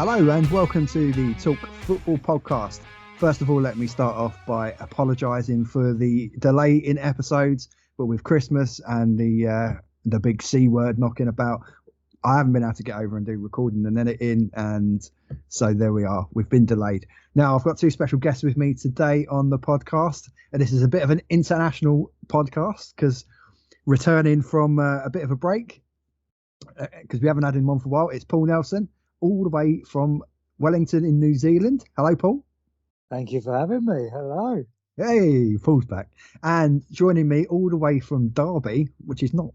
Hello and welcome to the Talk Football podcast. First of all, let me start off by apologising for the delay in episodes, but with Christmas and the big C word knocking about, I haven't been able to get over and do recording and editing, and so there we are. We've been delayed. Now, I've got two special guests with me today on the podcast, and this is a bit of an international podcast because returning from a bit of a break, because we haven't had him on for a while, it's Paul Nelson, all the way from Wellington in New Zealand. Hello, Paul. Thank you for having me. Hello. Hey, Paul's back. And joining me all the way from Derby, which is not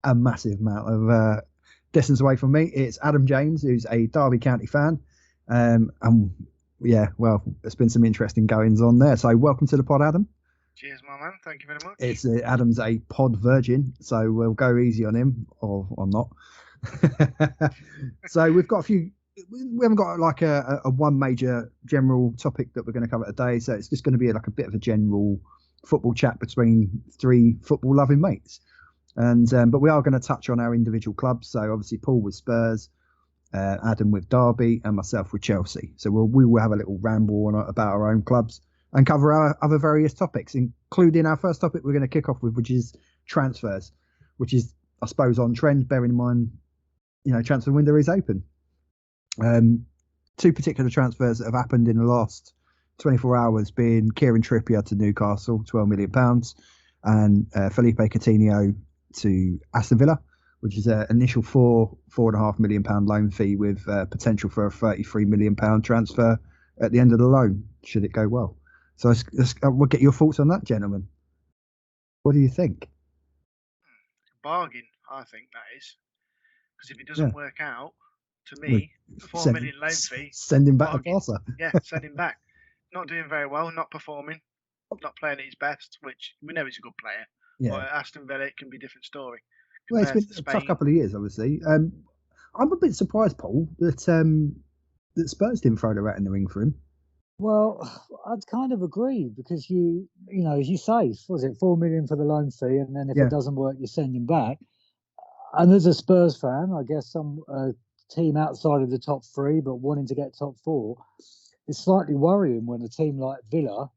a massive amount of distance away from me, it's Adam James, who's a Derby County fan. And yeah, well, there's been some interesting goings on there. So welcome to the pod, Adam. Cheers, my man. Thank you very much. It's Adam's a pod virgin, so we'll go easy on him, or not. So we've got we haven't got like a one major general topic that we're going to cover today, so it's just going to be like a bit of a general football chat between three football loving mates. And but we are going to touch on our individual clubs. So obviously Paul with Spurs, Adam with Derby, and myself with Chelsea. So we will have a little ramble about our own clubs and cover our other various topics, including our first topic we're going to kick off with, which is transfers, which is, I suppose, on trend, bearing in mind, transfer window is open. Two particular transfers that have happened in the last 24 hours being Kieran Trippier to Newcastle, £12 million, and Felipe Coutinho to Aston Villa, which is an initial £4.5 million loan fee with potential for a £33 million transfer at the end of the loan, should it go well. So we'll get your thoughts on that, gentlemen. What do you think? Bargain, I think that is. Because if it doesn't work out, to me, £4 million loan fee. Send him back to Barca. Yeah, send him back. Not doing very well, not performing, not playing at his best, which we know he's a good player. Yeah. But at Aston Villa, it can be a different story. Well, it's been a tough couple of years, obviously. I'm a bit surprised, Paul, that Spurs didn't throw the rat in the ring for him. Well, I'd kind of agree because as you say, was it £4 million for the loan fee, and then if it doesn't work, you send him back. And as a Spurs fan, I guess some team outside of the top three but wanting to get top four, it's slightly worrying when a team like Villa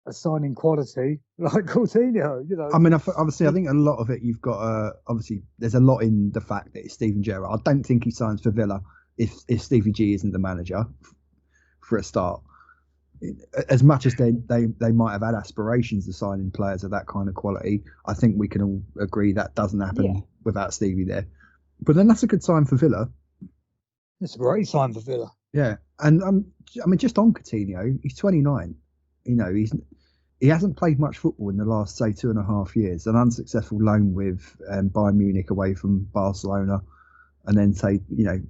are signing quality like Coutinho. I mean, obviously, I think a lot of it you've got. Obviously, there's a lot in the fact that it's Steven Gerrard. I don't think he signs for Villa if Stevie G isn't the manager for a start. As much as they might have had aspirations of signing players of that kind of quality, I think we can all agree that doesn't happen without Stevie there. But then that's a good sign for Villa. It's a great sign for Villa. Yeah, and I mean, just on Coutinho, he's 29. He hasn't played much football in the last, say, 2.5 years. An unsuccessful loan with Bayern Munich away from Barcelona, and then say,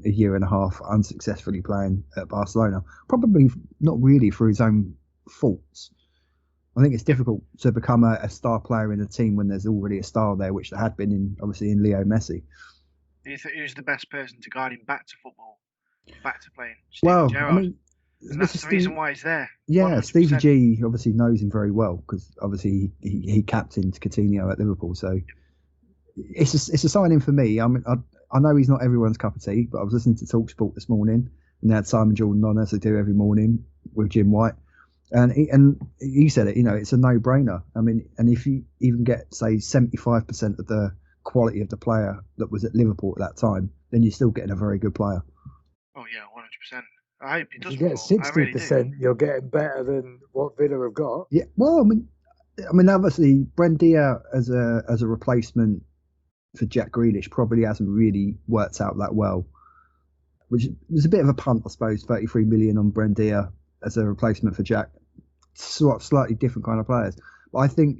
a year and a half unsuccessfully playing at Barcelona. Probably not really through his own faults. I think it's difficult to become a star player in a team when there's already a star there, which there had been obviously in Leo Messi. Who's the best person to guide him back to football, back to playing? Well, Gerrard. I mean, and that's the reason why he's there. Yeah, 100%. Stevie G obviously knows him very well because obviously he captained Coutinho at Liverpool. So it's a signing for me. I mean, I know he's not everyone's cup of tea, but I was listening to TalkSport this morning and they had Simon Jordan on, as they do every morning with Jim White. And he said it, it's a no-brainer. I mean, and if you even get, say, 75% of the quality of the player that was at Liverpool at that time, then you're still getting a very good player. Oh, yeah, 100%. I hope he does. If you get 60%, really you're getting better than what Villa have got. Yeah, well, I mean, obviously, Buendia as a replacement for Jack Grealish probably hasn't really worked out that well, which was a bit of a punt, I suppose. 33 million on Buendia as a replacement for Jack, sort of slightly different kind of players. But I think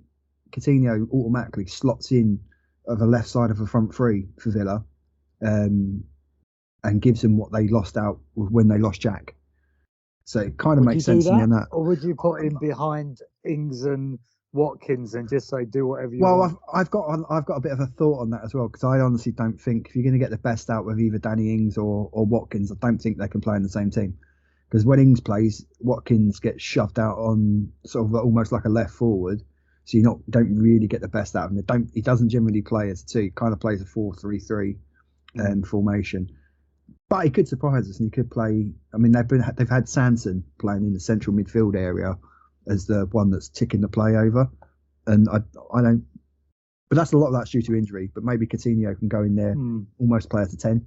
Coutinho automatically slots in of the left side of the front three for Villa, and gives them what they lost out when they lost Jack. So it kind of makes sense to me in that. Or would you put him behind Ings and Watkins and just say do whatever you want? Well, I've got a bit of a thought on that as well, because I honestly don't think if you're going to get the best out of either Danny Ings or Watkins, I don't think they can play in the same team. Because when Ings plays, Watkins gets shoved out on sort of almost like a left forward, so you don't really get the best out of him. He doesn't generally play as a two. He kind of plays a 4-3-3 formation. But he could surprise us, and he could play. I mean, they've had Sanson playing in the central midfield area as the one that's ticking the play over, and I don't. But that's a lot of that's due to injury. But maybe Coutinho can go in there, almost play as a 10.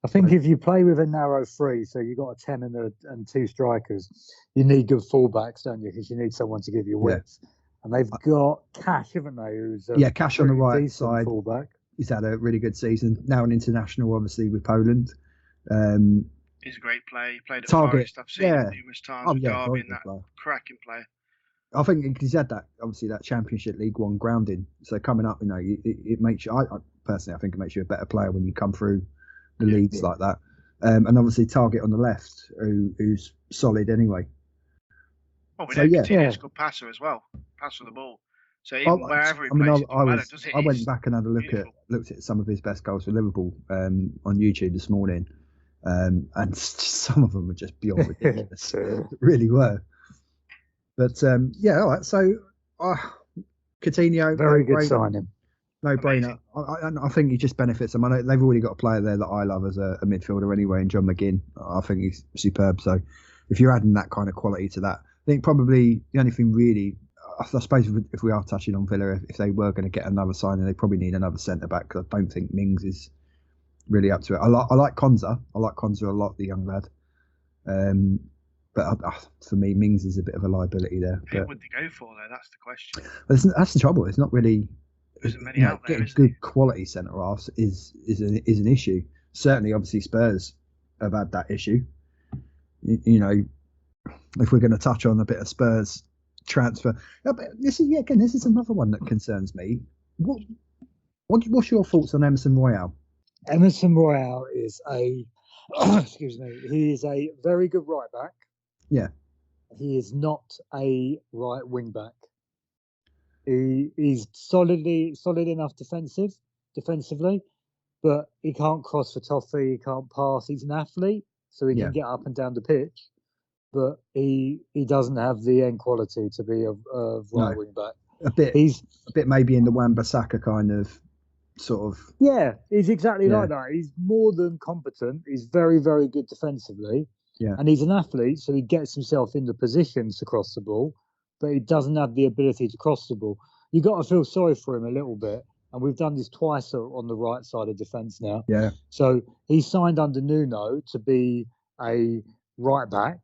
I think if you play with a narrow three, so you've got a 10 and two strikers, you need good fullbacks, don't you? Because you need someone to give you width. Yeah. And they've got Cash, haven't they? Who's Cash on the right side. Fullback. He's had a really good season. Now an international, obviously, with Poland. He's a great player. He played at Target. Forest. I've seen him numerous times with Derby, and that cracking player. I think he's had that Championship League One grounding. So coming up, it makes you. I personally, I think it makes you a better player when you come through the leagues like that. And obviously Target on the left, who's solid anyway. Oh, Coutinho's a good passer as well. Passer the ball. So even wherever he plays, I went back and had a looked at some of his best goals for Liverpool on YouTube this morning, and some of them were just beyond ridiculous. It really were. But all right. So Coutinho, very good signing. No brainer. I think he just benefits them. I know they've already got a player there that I love as a midfielder anyway, and John McGinn. I think he's superb. So if you're adding that kind of quality to that, I think probably the only thing really, I suppose if we are touching on Villa, if they were going to get another signing, they probably need another centre back, because I don't think Mings is really up to it. I like Konza. I like Konza a lot, the young lad. But for me, Mings is a bit of a liability there. Who would they go for though? That's the question. That's the trouble. It's not really. There isn't many out there. Getting good quality centre halves is an issue. Certainly, obviously, Spurs have had that issue. If we're going to touch on a bit of Spurs transfer, this is another one that concerns me. What's your thoughts on Emerson Royale? Emerson Royale is excuse me. He is a very good right back. Yeah. He is not a right wing back. He's solid enough defensively, but he can't cross for toffee. He can't pass. He's an athlete, so he can get up and down the pitch, but he doesn't have the end quality to be a right wing back. He's a bit maybe in the Wan-Bissaka kind of sort of. Yeah, he's exactly like that. He's more than competent. He's very, very good defensively. Yeah, and he's an athlete, so he gets himself in the positions to cross the ball, but he doesn't have the ability to cross the ball. You've got to feel sorry for him a little bit, and we've done this twice on the right side of defence now. Yeah. So he signed under Nuno to be a right back,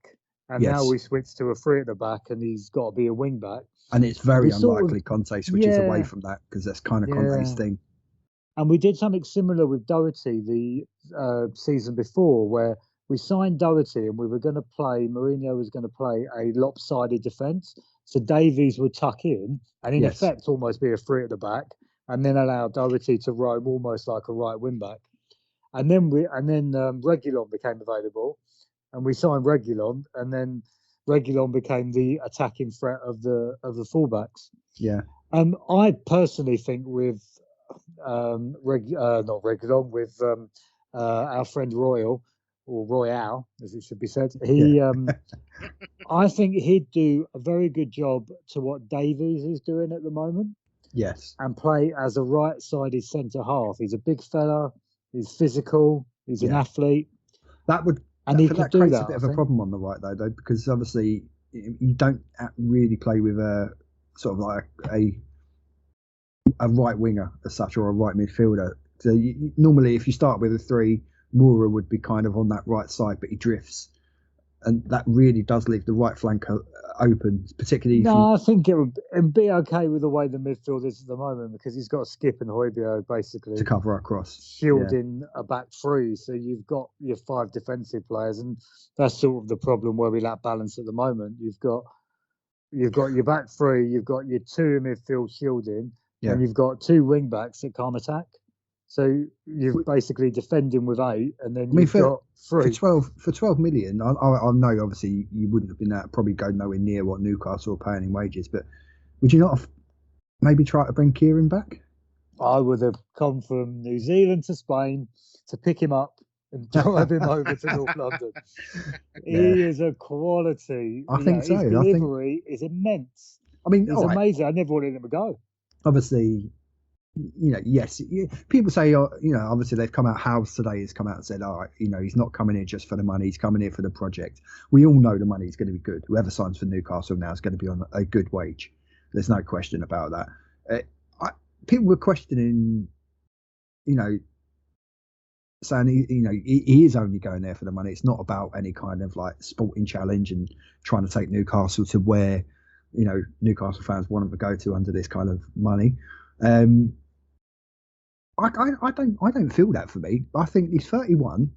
and now we switch to a three at the back, and he's got to be a wing back. And it's very unlikely Conte switches away from that, because that's kind of Conte's thing. And we did something similar with Doherty the season before, where we signed Doherty and Mourinho was going to play a lopsided defence. So Davies would tuck in and in effect almost be a three at the back, and then allow Doherty to roam almost like a right wing back. And then Reguilon became available, and we signed Reguilon, and then Reguilon became the attacking threat of the fullbacks. Yeah. I personally think with not Reguilon, with our friend Royale, as it should be said. I think he'd do a very good job to what Davies is doing at the moment. Yes. And play as a right-sided centre half. He's a big fella. He's physical. He's an athlete. That creates a bit of a problem on the right though, because obviously you don't really play with a sort of like a right winger as such, or a right midfielder. So normally, if you start with a three, Moura would be kind of on that right side, but he drifts, and that really does leave the right flank open, particularly. I think it'd be okay with the way the midfield is at the moment, because he's got Skip and Højbjerg basically to cover across, shielding a back three. So you've got your five defensive players, and that's sort of the problem where we lack balance at the moment. You've got your back three, you've got your two in midfield shielding, and you've got two wing backs that can't attack. So you're basically defending with 8, and then you've got 3. For 12 million, I know obviously you wouldn't have been able to probably go nowhere near what Newcastle are paying in wages, but would you not have maybe try to bring Kieran back? I would have come from New Zealand to Spain to pick him up and drive him over to North London. He is a quality. I think so. His delivery is immense. I mean, it's amazing. I never wanted him to go. Obviously, yes, people say, obviously they've come out. House today has come out and said, all right, he's not coming here just for the money. He's coming here for the project. We all know the money is going to be good. Whoever signs for Newcastle now is going to be on a good wage. There's no question about that. People were questioning, saying he is only going there for the money. It's not about any kind of like sporting challenge and trying to take Newcastle to where Newcastle fans want him to go to under this kind of money. I don't feel that for me. I think he's 31.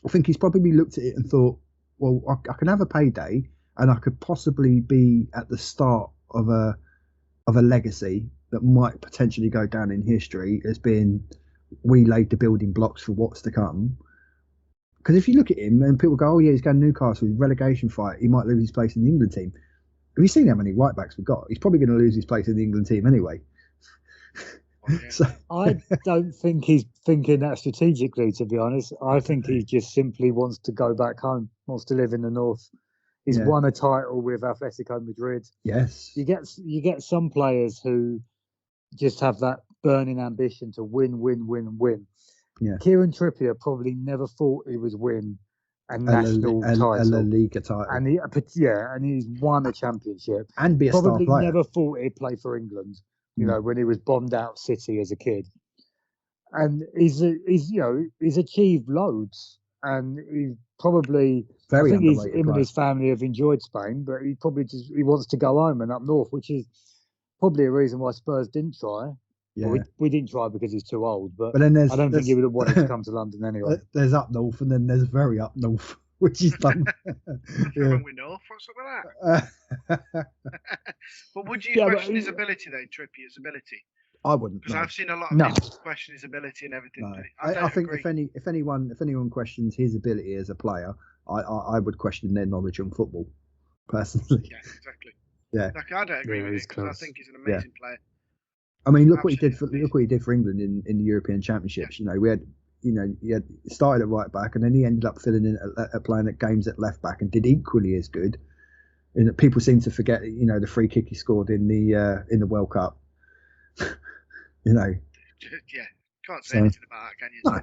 I think he's probably looked at it and thought, well, I can have a payday and I could possibly be at the start of a legacy that might potentially go down in history as being we laid the building blocks for what's to come. Because if you look at him and people go, oh yeah, he's going to Newcastle, his relegation fight, he might lose his place in the England team. Have you seen how many right backs we've got? He's probably going to lose his place in the England team anyway. So I don't think he's thinking that strategically, to be honest. I think he just simply wants to go back home, wants to live in the north. He's won a title with Atletico Madrid. Yes. You get some players who just have that burning ambition to win. Yeah. Kieran Trippier probably never thought he would win a national title, a La Liga title, and he's won a championship, and be a star player. Probably never thought he'd play for England. When he was bombed out of City as a kid, and he's achieved loads, and he probably very I think underrated. Him and his family have enjoyed Spain, but he probably he wants to go home and up north, which is probably a reason why Spurs didn't try. Yeah, well, we didn't try because he's too old, but then I don't think he would have wanted to come to London anyway. There's up north, and then there's very up north, which is done. Wrong with north, what's up with that? But would you question his ability then, Trippier's ability? I wouldn't, because I've seen a lot of people question his ability and everything. No. I think if anyone questions his ability as a player, I would question their knowledge on football, personally. Yeah, exactly. Yeah, like, I don't agree with it because I think he's an amazing player. I mean, look what he did for England in the European Championships. Yeah. We had, he had started at right back, and then he ended up filling in at playing at games at left back, and did equally as good. And people seem to forget, the free kick he scored in the World Cup. Yeah, can't say anything about that, can you? No.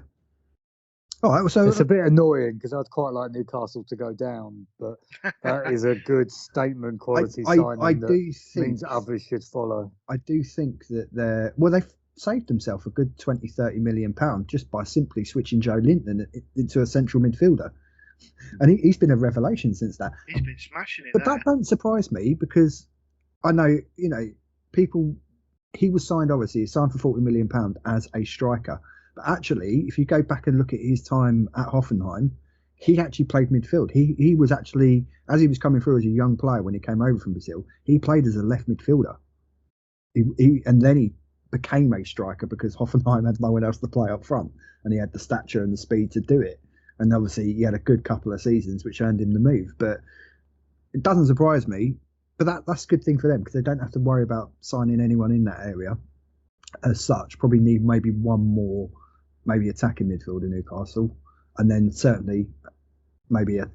All right, so it's a bit annoying because I'd quite like Newcastle to go down, but that is a good statement quality signing means others should follow. I do think that they've saved themselves a good 20-30 million pounds just by simply switching Joe Linton into a central midfielder, and he's been a revelation since that. He's been smashing it. But that don't surprise me because I know people. He was signed for £40 million as a striker. But actually, if you go back and look at his time at Hoffenheim, he actually played midfield. He was actually, as he was coming through as a young player when he came over from Brazil, he played as a left midfielder. And then he became a striker because Hoffenheim had no one else to play up front, and he had the stature and the speed to do it. And obviously, he had a good couple of seasons which earned him the move. But it doesn't surprise me. But that's a good thing for them because they don't have to worry about signing anyone in that area as such. Probably need maybe one more, maybe attacking midfield in Newcastle, and then certainly maybe a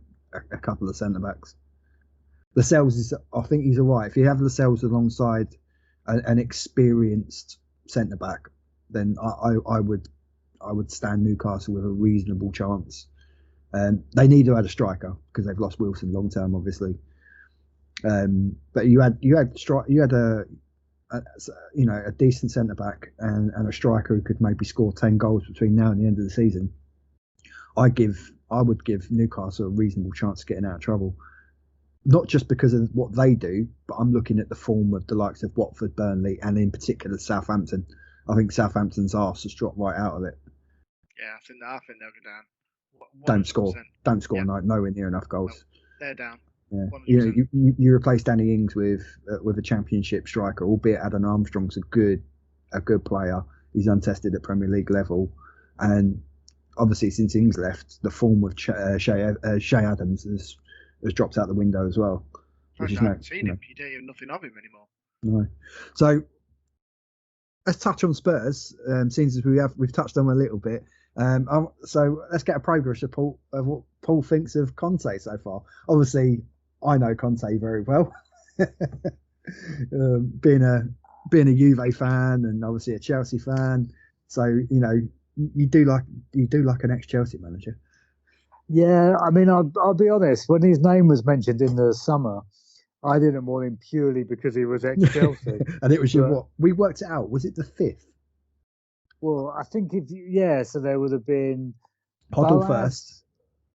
couple of centre backs. Lascelles I think he's all right. If you have Lascelles alongside an experienced centre back, then I would stand Newcastle with a reasonable chance. They need to add a striker because they've lost Wilson long term, obviously. But you had a decent centre back and a striker who could maybe score 10 goals between now and the end of the season. I would give Newcastle a reasonable chance of getting out of trouble, not just because of what they do, but I'm looking at the form of the likes of Watford, Burnley, and in particular Southampton. I think Southampton's arse has dropped right out of it. Yeah, I think they'll go down. 100%. Don't score nowhere near enough goals. No, they're down. Yeah, you replace Danny Ings with a championship striker, albeit Adam Armstrong's a good player. He's untested at Premier League level, and obviously since Ings left, the form of Shea Adams has dropped out the window as well. I haven't seen him. You don't hear nothing of him anymore. No. So let's touch on Spurs. Since we've touched on them a little bit. So let's get a progress report of what Paul thinks of Conte so far. Obviously, I know Conte very well, being being a Juve fan and obviously a Chelsea fan, so you do like an ex-Chelsea manager. Yeah, I mean, I'll be honest. When his name was mentioned in the summer, I didn't want him purely because he was ex-Chelsea. And it was what we worked it out. Was it the 5th? Well, I think so there would have been Hoddle first.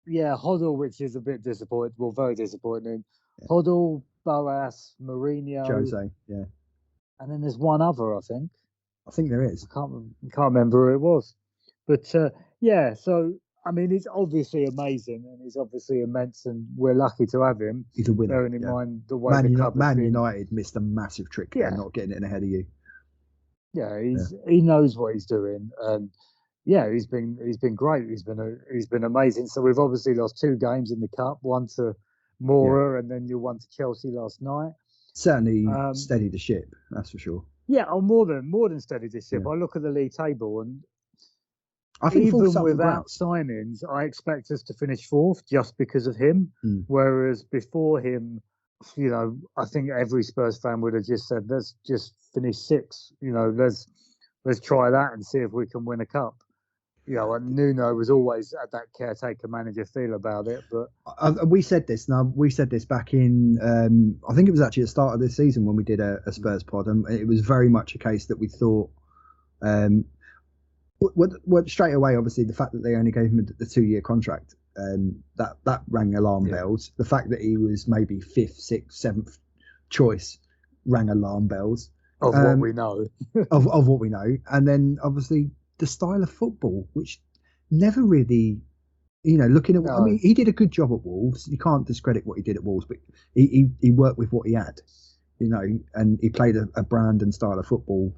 Yeah, Hoddle, which is a bit disappointing. Well, very disappointing. Yeah. Hoddle, Boas, Mourinho, Jose, yeah. And then there's one other, I think. I think there is. I can't remember who it was. But so I mean, he's obviously amazing and he's obviously immense, and we're lucky to have him. He's a winner. Bearing in mind the way Man United missed a massive trick there, not getting it ahead of you. Yeah, he knows what he's doing, and he's been great. He's been amazing. So we've obviously lost 2 games in the cup, one to Mora, and then you won to Chelsea last night. Certainly steadied the ship, that's for sure. Yeah, more than steadied the ship. I look at the league table, and I think even without signings, I expect us to finish 4th just because of him. Whereas before him, I think every Spurs fan would have just said, let's just finish 6th. Let's try that and see if we can win a cup. And Nuno was always at that caretaker manager feel about it. But we said this back in, I think it was actually the start of this season when we did a Spurs pod, and it was very much a case that we thought, straight away, obviously, the fact that they only gave him the 2-year contract, that rang alarm bells. The fact that he was maybe 5th, 6th, 7th choice rang alarm bells. Of what we know. of what we know. And then, obviously, the style of football, which never really, looking at, I mean, he did a good job at Wolves. You can't discredit what he did at Wolves, but he worked with what he had, and he played a brand and style of football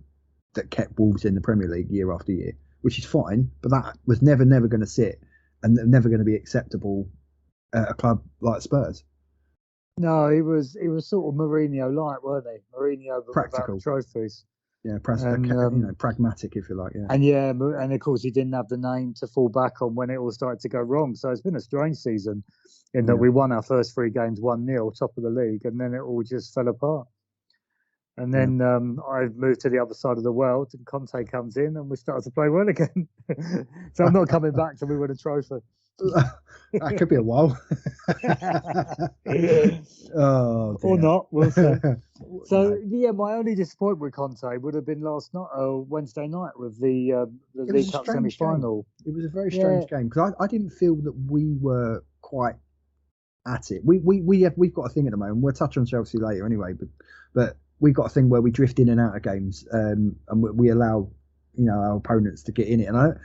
that kept Wolves in the Premier League year after year, which is fine, but that was never going to sit and never going to be acceptable at a club like Spurs. No, he was sort of Mourinho light, weren't he? Mourinho, but practical trophies. Yeah, pragmatic, if you like. Yeah, and of course he didn't have the name to fall back on when it all started to go wrong. So it's been a strange season in that we won our first 3 games 1-0, top of the league, and then it all just fell apart. And then I moved to the other side of the world, and Conte comes in, and we started to play well again. So I'm not coming back till we win a trophy. That could be a while. Oh, dear. Or not, we'll see. So my only disappointment with Conte would have been last night, Wednesday night, with the League Cup semi-final. It was a very strange game because I didn't feel that we were quite at it. We've got a thing at the moment. We'll touch on Chelsea later anyway, but we've got a thing where we drift in and out of games, and we allow our opponents to get in it. And I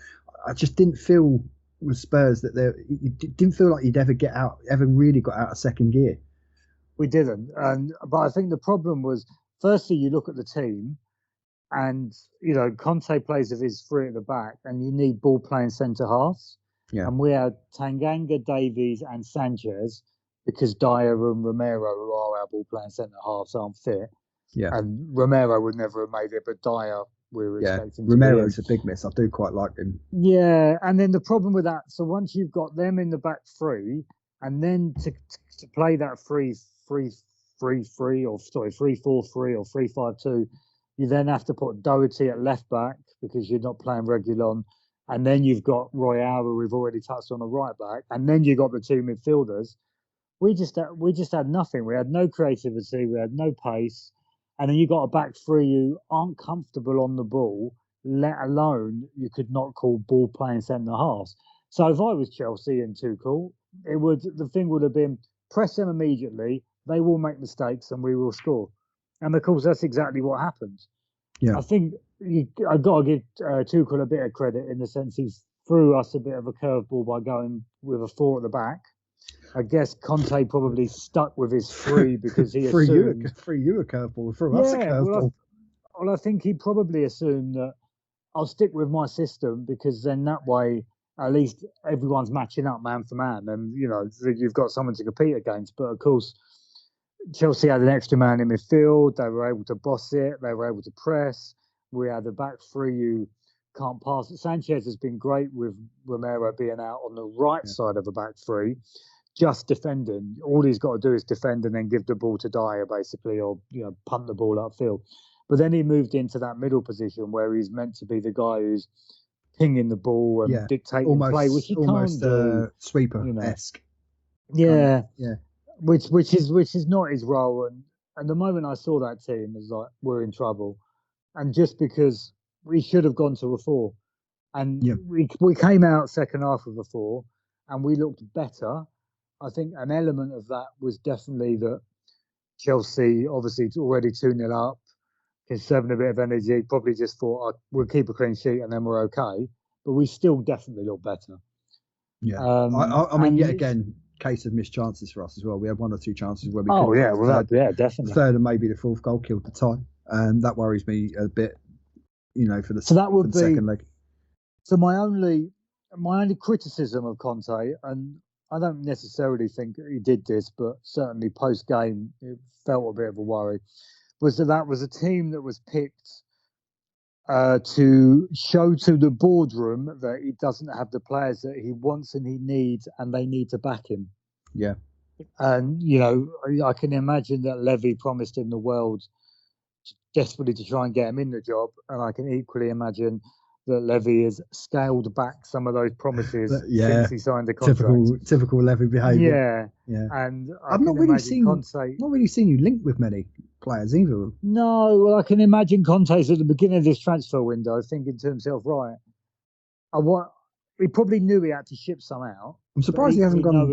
just didn't feel with Spurs that it didn't feel like you'd ever really got out of second gear. We didn't, but I think the problem was, firstly, you look at the team, and Conte plays with his 3 at the back, and you need ball playing centre halves. Yeah. And we had Tanganga, Davies, and Sanchez, because Dyer and Romero, who are our ball playing centre halves, aren't fit. Yeah. And Romero would never have made it, but Dyer, we were expecting. Romero's a big miss. I do quite like him. Yeah, and then the problem with that, so once you've got them in the back 3, and then to play that 3-4-3 or 3-5-2, you then have to put Doherty at left back because you're not playing Reguilon, and then you've got Royale, who we've already touched on, a right back, and then you've got the 2 midfielders. We just had nothing. We had no creativity. We had no pace. And then you got a back 3 who aren't comfortable on the ball, let alone you could not call ball playing centre halves. So if I was Chelsea and Tuchel, the thing would have been press them immediately. They will make mistakes and we will score. And of course, that's exactly what happened. Yeah, I think I've got to give Tuchel a bit of credit in the sense he threw us a bit of a curveball by going with a 4 at the back. I guess Conte probably stuck with his 3 because he assumed... Threw you a curveball, threw us a curveball. Well, I think he probably assumed that I'll stick with my system because then that way at least everyone's matching up man for man and, you've got someone to compete against. But, of course, Chelsea had an extra man in midfield. They were able to boss it. They were able to press. We had a back 3 who can't pass it. Sanchez has been great with Romero being out on the right side of a back 3. Just defending. All he's got to do is defend and then give the ball to Dyer, basically, or punt the ball upfield. But then he moved into that middle position where he's meant to be the guy who's pinging the ball and dictating play, which he can't do. Sweeper-esque. Yeah, yeah. Which is not his role. And the moment I saw that team, it was like, we're in trouble. And just because we should have gone to a 4, and we came out second half with a 4, and we looked better. I think an element of that was definitely that Chelsea, obviously already 2-0 up, conserving a bit of energy, probably just thought, we'll keep a clean sheet and then we're okay. But we still definitely look better. Yeah. I mean, yet again, case of missed chances for us as well. We had 1 or 2 chances where we could definitely. The third and maybe the 4th goal killed the tie. And that worries me a bit, for the, second leg. So my only criticism of Conte, and I don't necessarily think he did this, but certainly post-game it felt a bit of a worry, was that was a team that was picked to show to the boardroom that he doesn't have the players that he wants and he needs, and they need to back him. Yeah. And, I can imagine that Levy promised him the world desperately to try and get him in the job, and I can equally imagine that Levy has scaled back some of those promises since he signed the contract. Typical Levy behaviour. Yeah. And I've not really seen you linked with many players either. No, well, I can imagine Conte's at the beginning of this transfer window thinking to himself, right, he probably knew he had to ship some out. I'm surprised he hasn't gone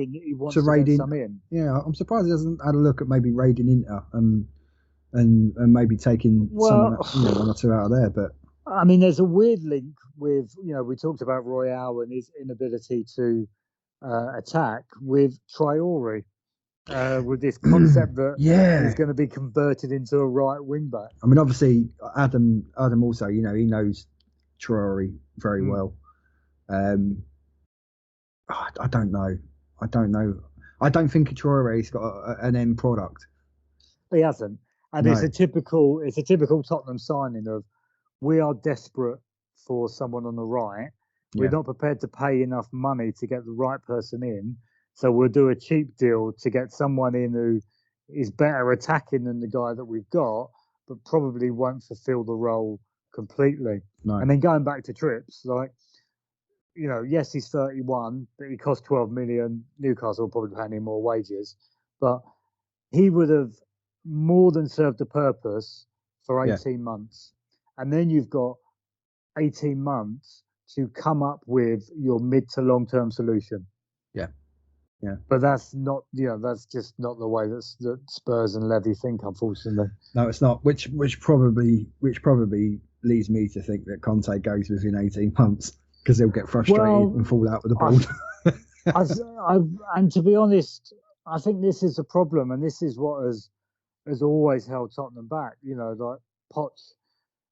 to raid some in. Yeah, I'm surprised he hasn't had a look at maybe raiding Inter and maybe taking one or 2 out of there. But I mean, there's a weird link with, we talked about Royale and his inability to attack with Traore, with this concept that he's going to be converted into a right wing back. I mean, obviously, Adam also, he knows Traore very well. I don't know. I don't think Traore's got an end product. He hasn't. And it's a typical Tottenham signing of, we are desperate for someone on the right. We're not prepared to pay enough money to get the right person in. So we'll do a cheap deal to get someone in who is better attacking than the guy that we've got, but probably won't fulfill the role completely. No. And then going back to Trips, yes, he's 31, but he cost 12 million. Newcastle will probably pay him more wages. But he would have more than served the purpose for 18 months. And then you've got 18 months to come up with your mid to long term solution. Yeah. But that's not, that's just not the way that Spurs and Levy think, unfortunately. No, it's not. Which probably leads me to think that Conte goes within 18 months because he'll get frustrated and fall out with the ball. And to be honest, I think this is a problem, and this is what has always held Tottenham back. Like Poch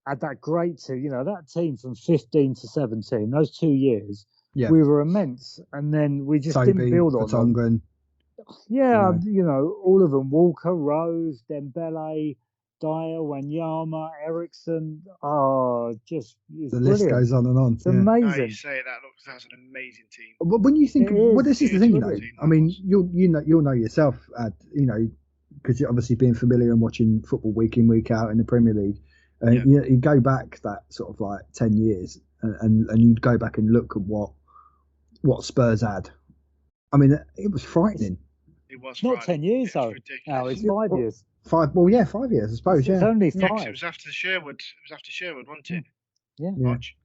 had that great team, that team from 15 to 17, those 2 years, we were immense, and then we just didn't build on them. Yeah, all of them: Walker, Rose, Dembele, Dyer, Wanyama, Ericsson. The list goes on and on. It's amazing. No, you say that's an amazing team. But when you think, this is the thing, though. I mean, you'll know yourself, because you're obviously being familiar and watching football week in, week out in the Premier League. You go back that sort of like 10 years, and you'd go back and look at what Spurs had. I mean, it was frightening. It was not 10 years though. No, it's 5 years. 5 years, I suppose. It's only 5. It was after Sherwood. Wasn't it? Yeah. Much.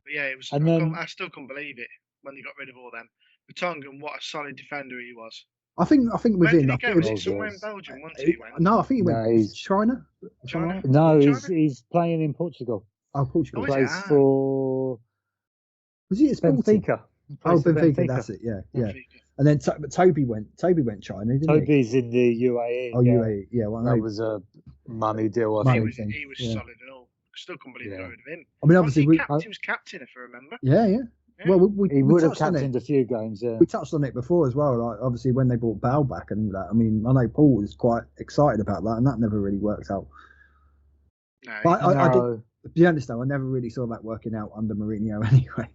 But yeah, it was. And I still couldn't believe it when they got rid of all them. Vertonghen, what a solid defender he was. I think within. Where did he go? Was it somewhere in Belgium? No, I think he went China. China. No, he's playing in Portugal. Oh, Portugal. He plays for. Was he at Sporting? Benfica. Benfica. That's it. Yeah. And then Toby went China, didn't Toby's in the UAE. UAE. Yeah. Well, that was a money deal. He was solid and all. Still can't believe they got rid of him. I mean, obviously, he was captain, if I remember. Yeah. Well, he would have captained a few games. Yeah. We touched on it before as well. Like, obviously, when they brought Bale back and all that. I mean, I know Paul was quite excited about that, and that never really worked out. No. But I did. To be honest, though, I never really saw that working out under Mourinho anyway.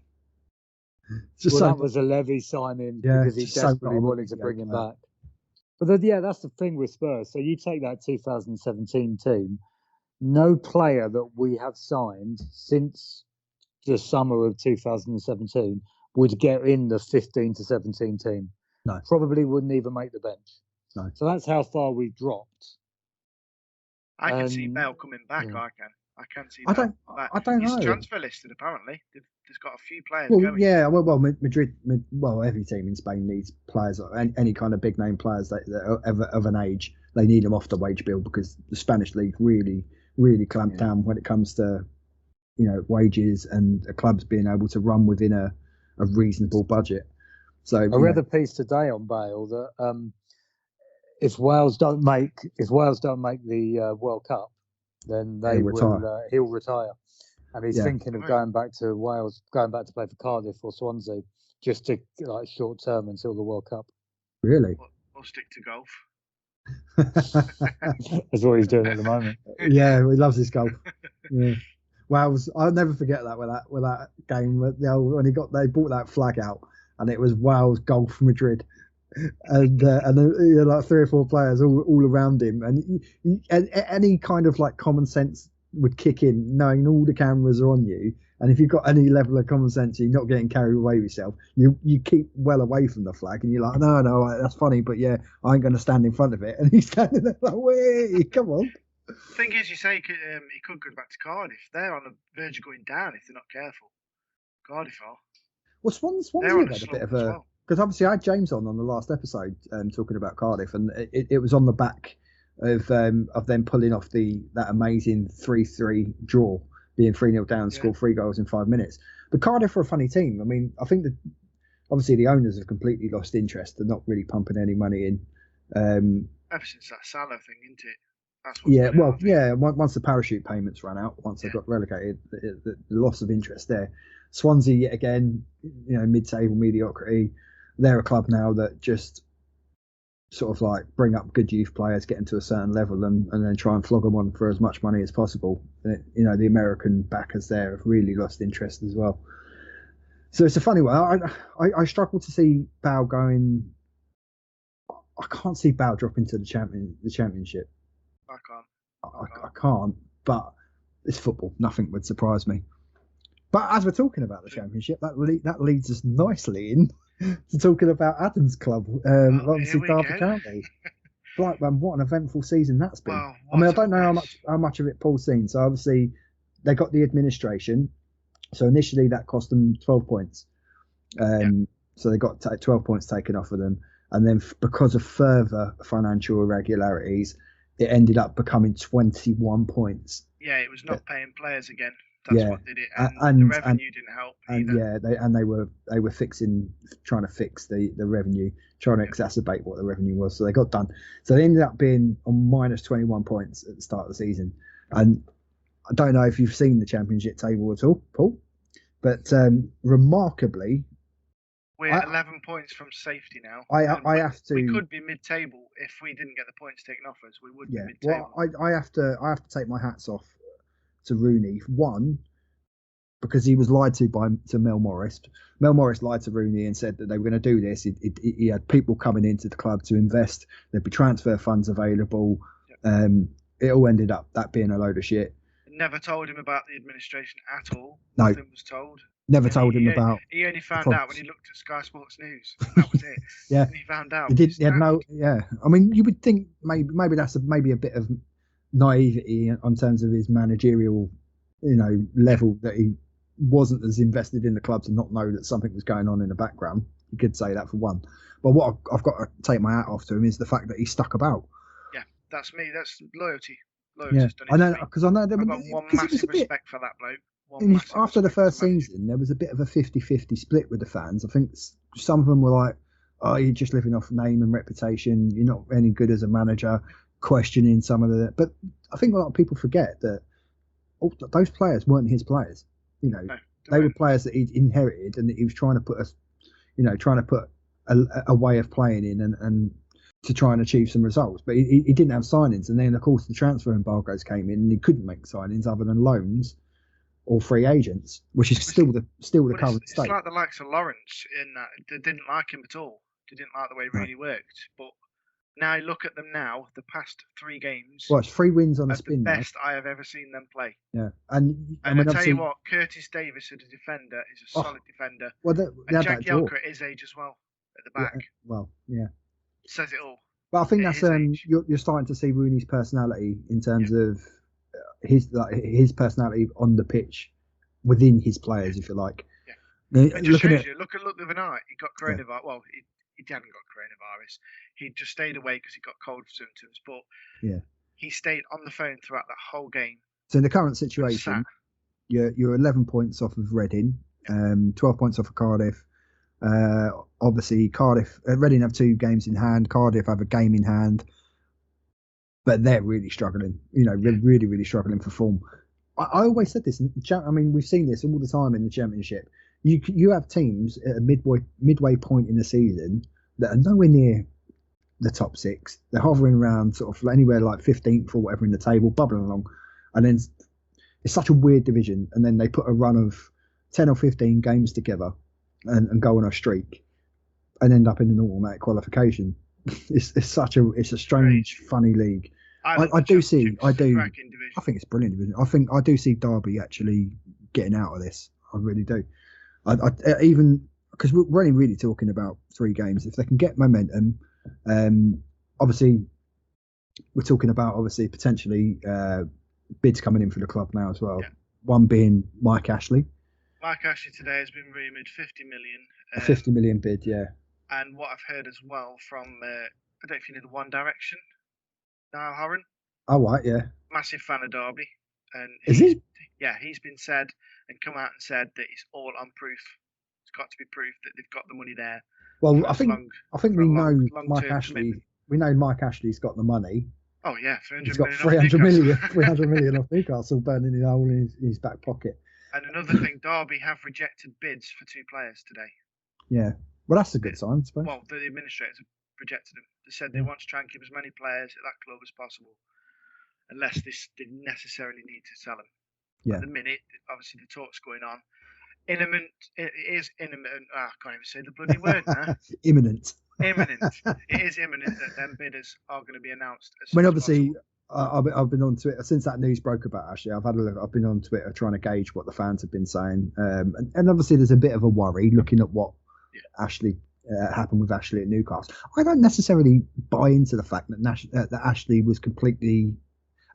That was a Levy signing because he desperately wanted to bring him back. But that's the thing with Spurs. So you take that 2017 team, no player that we have signed since the summer of 2017 would get in the 15 to 17 team. No. Probably wouldn't even make the bench. No. So that's how far we've dropped. I can see Bale coming back. Yeah. I can see. I don't He's know. Transfer listed apparently. There's got a few players. Well, going. yeah. Well, Madrid. Well, every team in Spain needs players. Any kind of big name players that are of an age. They need them off the wage bill because the Spanish league really clamped down when it comes to, wages and the clubs being able to run within a reasonable budget. So I read a piece today on Bale that if Wales don't make the World Cup, then he'll retire, and he's thinking of going back to Wales, going back to play for Cardiff or Swansea, just to short term until the World Cup. Really? Or stick to golf. That's what he's doing at the moment. Yeah, he loves his golf. Yeah. Wales, I'll never forget that with that game when they brought that flag out and it was Wales Golf Madrid, and like 3 or 4 players all around him, and any kind of like common sense would kick in, knowing all the cameras are on you, and if you've got any level of common sense, you're not getting carried away with yourself. You keep well away from the flag, and you're like, no, that's funny, but yeah, I ain't going to stand in front of it, and he's standing there like, wait, come on. The thing is, you say he could go back to Cardiff. They're on the verge of going down if they're not careful. Cardiff are. Well, Swansea had a bit of a... Because obviously I had James on the last episode talking about Cardiff, and it was on the back of them pulling off that amazing 3-3 draw, being 3-0 down, score 3 goals in 5 minutes. But Cardiff are a funny team. I mean, I think that obviously the owners have completely lost interest. They're not really pumping any money in. Ever since that Salah thing, isn't it? Once the parachute payments ran out, once they got relegated, the loss of interest there. Swansea, yet again, mid-table mediocrity. They're a club now that just sort of like bring up good youth players, get them to a certain level, and then try and flog them on for as much money as possible. The American backers there have really lost interest as well. So it's a funny one. I struggle to see Bale going. I can't see Bale dropping to the championship. I can't, but it's football. Nothing would surprise me. But as we're talking about the Championship, that leads us nicely in to talking about Adam's club, obviously Derby County. Blackburn, what an eventful season that's been. Wow, I mean, I don't know how much of it Paul's seen. So obviously they got the administration. So initially that cost them 12 points. So they got 12 points taken off of them. And then because of further financial irregularities, it ended up becoming 21 points. Yeah, it was not paying players again. That's what did it, and the revenue didn't help either. And they were trying to fix the revenue, trying to exacerbate what the revenue was. So they got done. So they ended up being on minus 21 points at the start of the season. And I don't know if you've seen the Championship table at all, Paul, but remarkably, we're 11 points from safety now. I have to. We could be mid-table if we didn't get the points taken off us. We would be mid-table. Well, I have to take my hats off to Rooney. One, because he was lied to Mel Morris. Mel Morris lied to Rooney and said that they were going to do this. He had people coming into the club to invest. There'd be transfer funds available. Yep. It all ended up that being a load of shit. Never told him about the administration at all. No. Nothing was told. Never told him about. He only found out when he looked at Sky Sports News. That was it. Yeah. And he found out. He had no. Yeah. I mean, you would think maybe that's maybe a bit of naivety on terms of his managerial, level, that he wasn't as invested in the club to not know that something was going on in the background. You could say that for one. But what I've got to take my hat off to him is the fact that he stuck about. Yeah, that's me. That's loyalty. Yeah, I know, because I know. I've got one massive respect for that bloke. After the first season, there was a bit of a 50-50 split with the fans. I think some of them were like, oh, you're just living off name and reputation. You're not any good as a manager, questioning some of the... But I think a lot of people forget that those players weren't his players. They were players that he'd inherited and that he was trying to put a way of playing in and to try and achieve some results. But he didn't have signings. And then, of course, the transfer embargoes came in and he couldn't make signings other than loans or free agents, which is still the current state. It's like the likes of Lawrence in that they didn't like him at all. They didn't like the way Rooney worked. But Now look at them now. The past 3 games. Well, it's 3 wins on a spin. The best I have ever seen them play. Yeah, and I tell you what, Curtis Davis, as a defender, is a solid defender. Well, and Jack Yelker at his age as well at the back. Yeah. Says it all. But I think that's you're starting to see Rooney's personality in terms of his personality on the pitch within his players, if you like. Yeah. It just shows you. Look the other night. He got coronavirus. Yeah. Well, he hadn't got coronavirus. He just stayed away because he got cold symptoms. But he stayed on the phone throughout that whole game. So in the current situation, you're 11 points off of Reading, 12 points off of Cardiff. Obviously, Reading have 2 games in hand. Cardiff have a game in hand, but they're really struggling. They're really, really struggling for form. I always said this. I mean, we've seen this all the time in the Championship. You have teams at a midway point in the season that are nowhere near the top 6. They're hovering around sort of anywhere like 15th or whatever in the table, bubbling along, and then it's such a weird division. And then they put a run of 10 or 15 games together and go on a streak and end up in an automatic qualification. It's a strange, funny league. I think it's brilliant division. I do see Derby actually getting out of this. I really do. Even because we're only really talking about 3 games. If they can get momentum, obviously we're talking about potentially bids coming in for the club now as well. Yeah. One being Mike Ashley. Mike Ashley today has been rumoured 50 million. A 50 million bid, yeah. And what I've heard as well from, I don't know if you know the One Direction, Niall Horan. Oh, right, yeah. Massive fan of Derby. And is he? Yeah, he's been said and come out and said that it's all on proof. It's got to be proof that they've got the money there. Well, I think we know Mike Ashley. We know Mike Ashley's got the money. Oh yeah, he's got 300 million off Newcastle burning in a hole in his back pocket. And another thing, Derby have rejected bids for 2 players today. Yeah, well, that's a good sign, I suppose. Well, the administrators have rejected them. They said they want to try and keep as many players at that club as possible, unless they necessarily need to sell them. Yeah. At the minute, obviously, the talk's going on. It is imminent. I can't even say the bloody word now. Imminent. It is imminent that them bidders are going to be announced. Obviously, I've been on Twitter since that news broke about Ashley. I've been on Twitter trying to gauge what the fans have been saying, and obviously there's a bit of a worry looking at what Ashley happened with Ashley at Newcastle. I don't necessarily buy into the fact that Ashley was a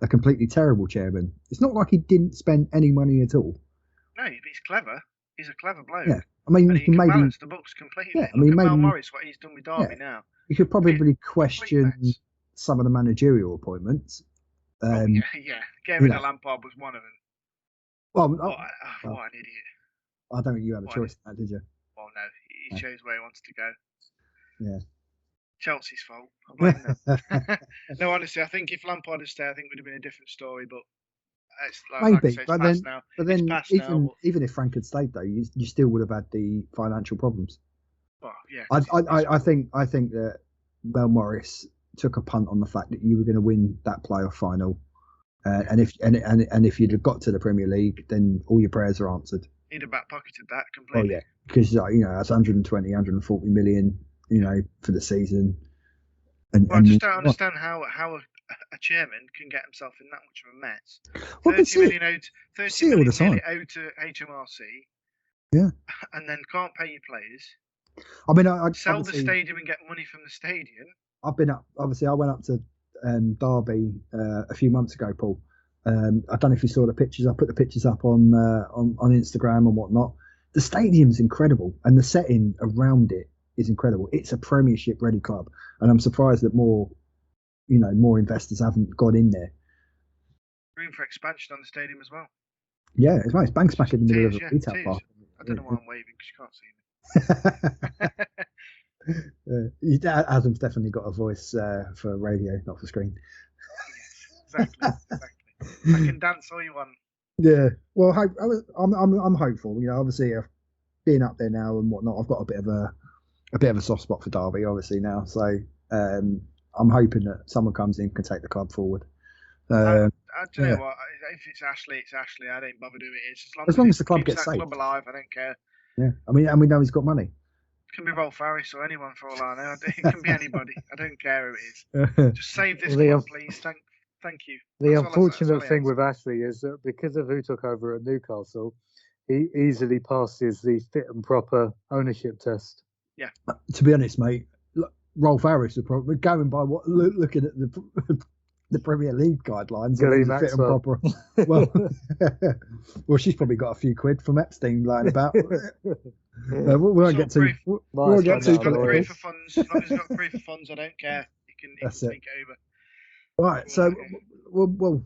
completely terrible chairman. It's not like he didn't spend any money at all. No, but he's clever. He's a clever bloke. Yeah, I mean, you can maybe balance the books completely. Yeah, I mean, maybe Mel Morris, what he's done with Derby now. You could probably question some of the managerial appointments. Getting rid of Lampard was one of them. Well, what an idiot! I don't think you had a choice in that, did you? Well, no, he chose where he wanted to go. Yeah. Chelsea's fault. I blame them. No, honestly, I think if Lampard had stayed, I think it would have been a different story. But it's maybe, but then even if Frank had stayed, though, you still would have had the financial problems. Well, yeah. I think that Mel Morris took a punt on the fact that you were going to win that playoff final, and if you'd have got to the Premier League, then all your prayers are answered. He'd have back pocketed that completely. Oh yeah, because that's 120, 140 million, for the season. I just don't understand how a chairman can get himself in that much of a mess. Well, 30 million owed to HMRC. Yeah. And then can't pay your players. I mean, I sell the stadium and get money from the stadium. I went up to Derby a few months ago, Paul. I don't know if you saw the pictures. I put the pictures up on Instagram and whatnot. The stadium's incredible, and the setting around it is incredible. It's a Premiership ready club, and I'm surprised that more investors haven't got in there. Room for expansion on the stadium as well. Yeah, it's nice. Bang smack in the middle of a retail park. I don't know why I'm waving because you can't see me. Adam's definitely got a voice for radio, not for screen. Exactly. I can dance all you want. Yeah, well, I'm hopeful. Obviously, being up there now and whatnot, I've got a bit of a soft spot for Derby, obviously now. So I'm hoping that someone comes in and can take the club forward. I tell you what, if it's Ashley, it's Ashley. I don't bother who it is. As long as the club gets saved. Club alive, I don't care. Yeah, I mean, and we know he's got money. It can be Rolf Harris or anyone for all I know. It can be anybody. I don't care who it is. Just save this club, please. Thank you. The unfortunate thing with Ashley is that because of who took over at Newcastle, he easily passes the fit and proper ownership test. Yeah. To be honest, mate, Rolf Harris is probably going by what looking at the Premier League guidelines. Fit and proper. Well, she's probably got a few quid from Epstein lying about. We won't get too. We'll get too. Proof of funds. As long as he's got proof of funds, I don't care. He can take it over. Right. So, well,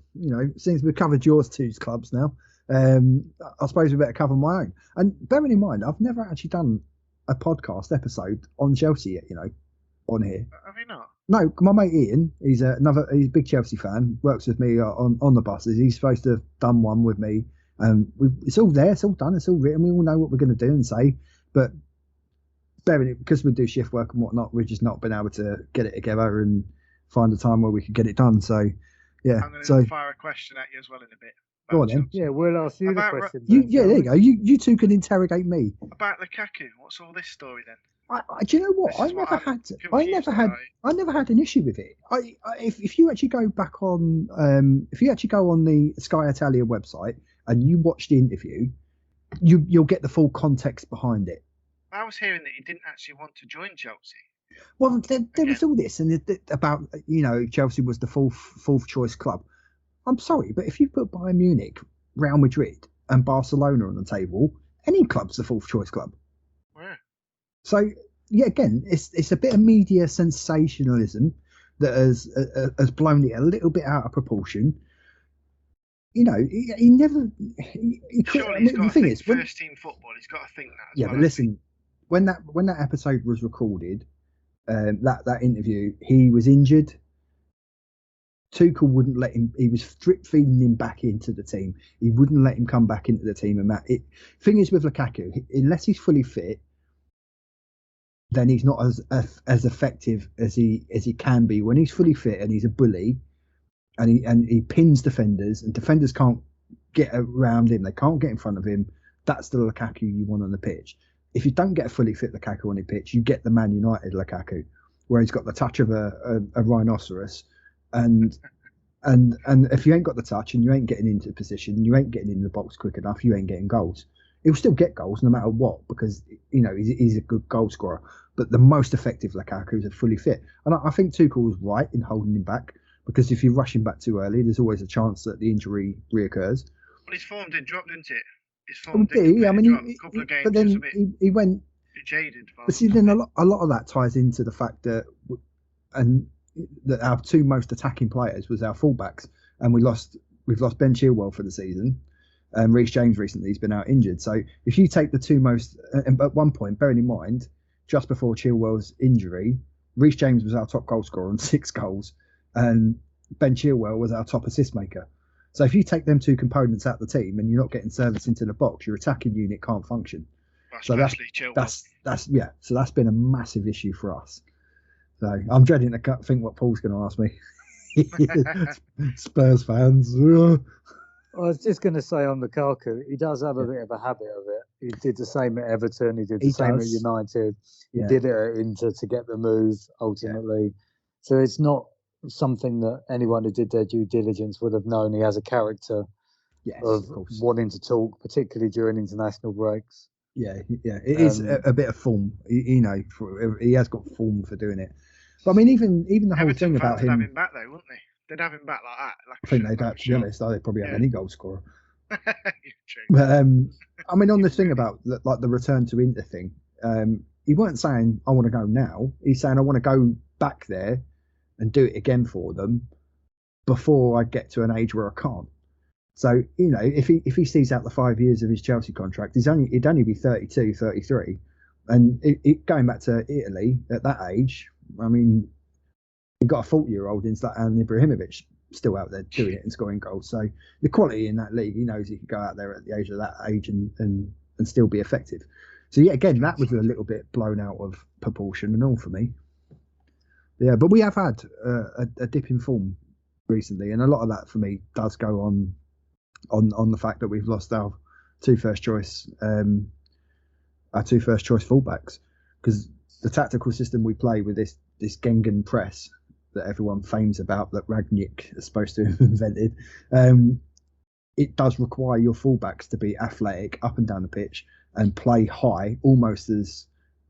since we've covered yours two's clubs now, I suppose we better cover my own. And bearing in mind, I've never actually done a podcast episode on Chelsea yet. On here. Have you not? No, my mate Ian, he's a big Chelsea fan, works with me on the buses. He's supposed to have done one with me. It's all there, it's all done, it's all written. We all know what we're going to do and say. But because we do shift work and whatnot, we've just not been able to get it together and find a time where we could get it done. So, yeah. I'm going to fire a question at you as well in a bit. Go on then. Yeah, we'll ask you the question. There you go. You two can interrogate me. About Lukaku, what's all this story then? Do you know what? I never had an issue with it. If you actually go back on, if you actually go on the Sky Italia website and you watch the interview, you'll get the full context behind it. I was hearing that he didn't actually want to join Chelsea. Well, there was all this and about Chelsea was the fourth choice club. I'm sorry, but if you put Bayern Munich, Real Madrid, and Barcelona on the table, any club's the fourth choice club. Where? So, yeah, again, it's a bit of media sensationalism that has blown it a little bit out of proportion. He never. Surely he's got to think first team football. He's got to think that. Yeah, but listen, when that episode was recorded, that interview, he was injured. Tuchel wouldn't let him. He was drip feeding him back into the team. He wouldn't let him come back into the team. And thing is with Lukaku, unless he's fully fit, then he's not as effective as he can be when he's fully fit and he's a bully, and he pins defenders and defenders can't get around him. They can't get in front of him. That's the Lukaku you want on the pitch. If you don't get a fully fit Lukaku on the pitch, you get the Man United Lukaku, where he's got the touch of a rhinoceros. And if you ain't got the touch and you ain't getting into position, you ain't getting in the box quick enough, you ain't getting goals. He'll still get goals no matter what because he's a good goal scorer. But the most effective Lukaku is fully fit, and I think Tuchel was right in holding him back because if you rush him back too early, there's always a chance that the injury reoccurs. Well, his form did drop, didn't it? His form did. I mean, a couple of games, but then he went jaded. But see, then a lot of that ties into the fact that that our two most attacking players was our fullbacks, and we've lost Ben Chilwell for the season, and Reece James recently has been out injured. So if you take the two most, and at one point, bearing in mind, just before Chilwell's injury, Reece James was our top goal scorer on 6 goals, and Ben Chilwell was our top assist maker. So if you take them two components out of the team and you're not getting service into the box, your attacking unit can't function. So that's been a massive issue for us. So I'm dreading to think what Paul's going to ask me. Spurs fans. I was just going to say on Lukaku, he does have a bit of a habit of it. He did the same at Everton. He did the same at United. He did it at Inter to get the move ultimately. Yeah. So it's not something that anyone who did their due diligence would have known. He has a character of wanting to talk, particularly during international breaks. Yeah. It is a bit of form. He has got form for doing it. But I mean, even the whole thing about him. They'd have him back though, wouldn't they? They'd have him back like that. I think they'd have, to be honest. They'd probably have any goal scorer. But I mean, on the thing about the return to Inter thing, he weren't saying I want to go now. He's saying I want to go back there and do it again for them before I get to an age where I can't. So, if he sees out the 5 years of his Chelsea contract, he'd only be 32, 33. And going back to Italy at that age, I mean, you've got a 40-year-old in Zlatan Ibrahimovic still out there doing it and scoring goals. So the quality in that league, he knows he could go out there at the age of that age and still be effective. So, yeah, again, that was a little bit blown out of proportion and all for me. Yeah, but we have had a dip in form recently, and a lot of that for me does go on the fact that we've lost our two first choice fullbacks. because the tactical system we play with this Gengen press that everyone fames about, that Rangnick is supposed to have invented, it does require your fullbacks to be athletic up and down the pitch and play high, almost as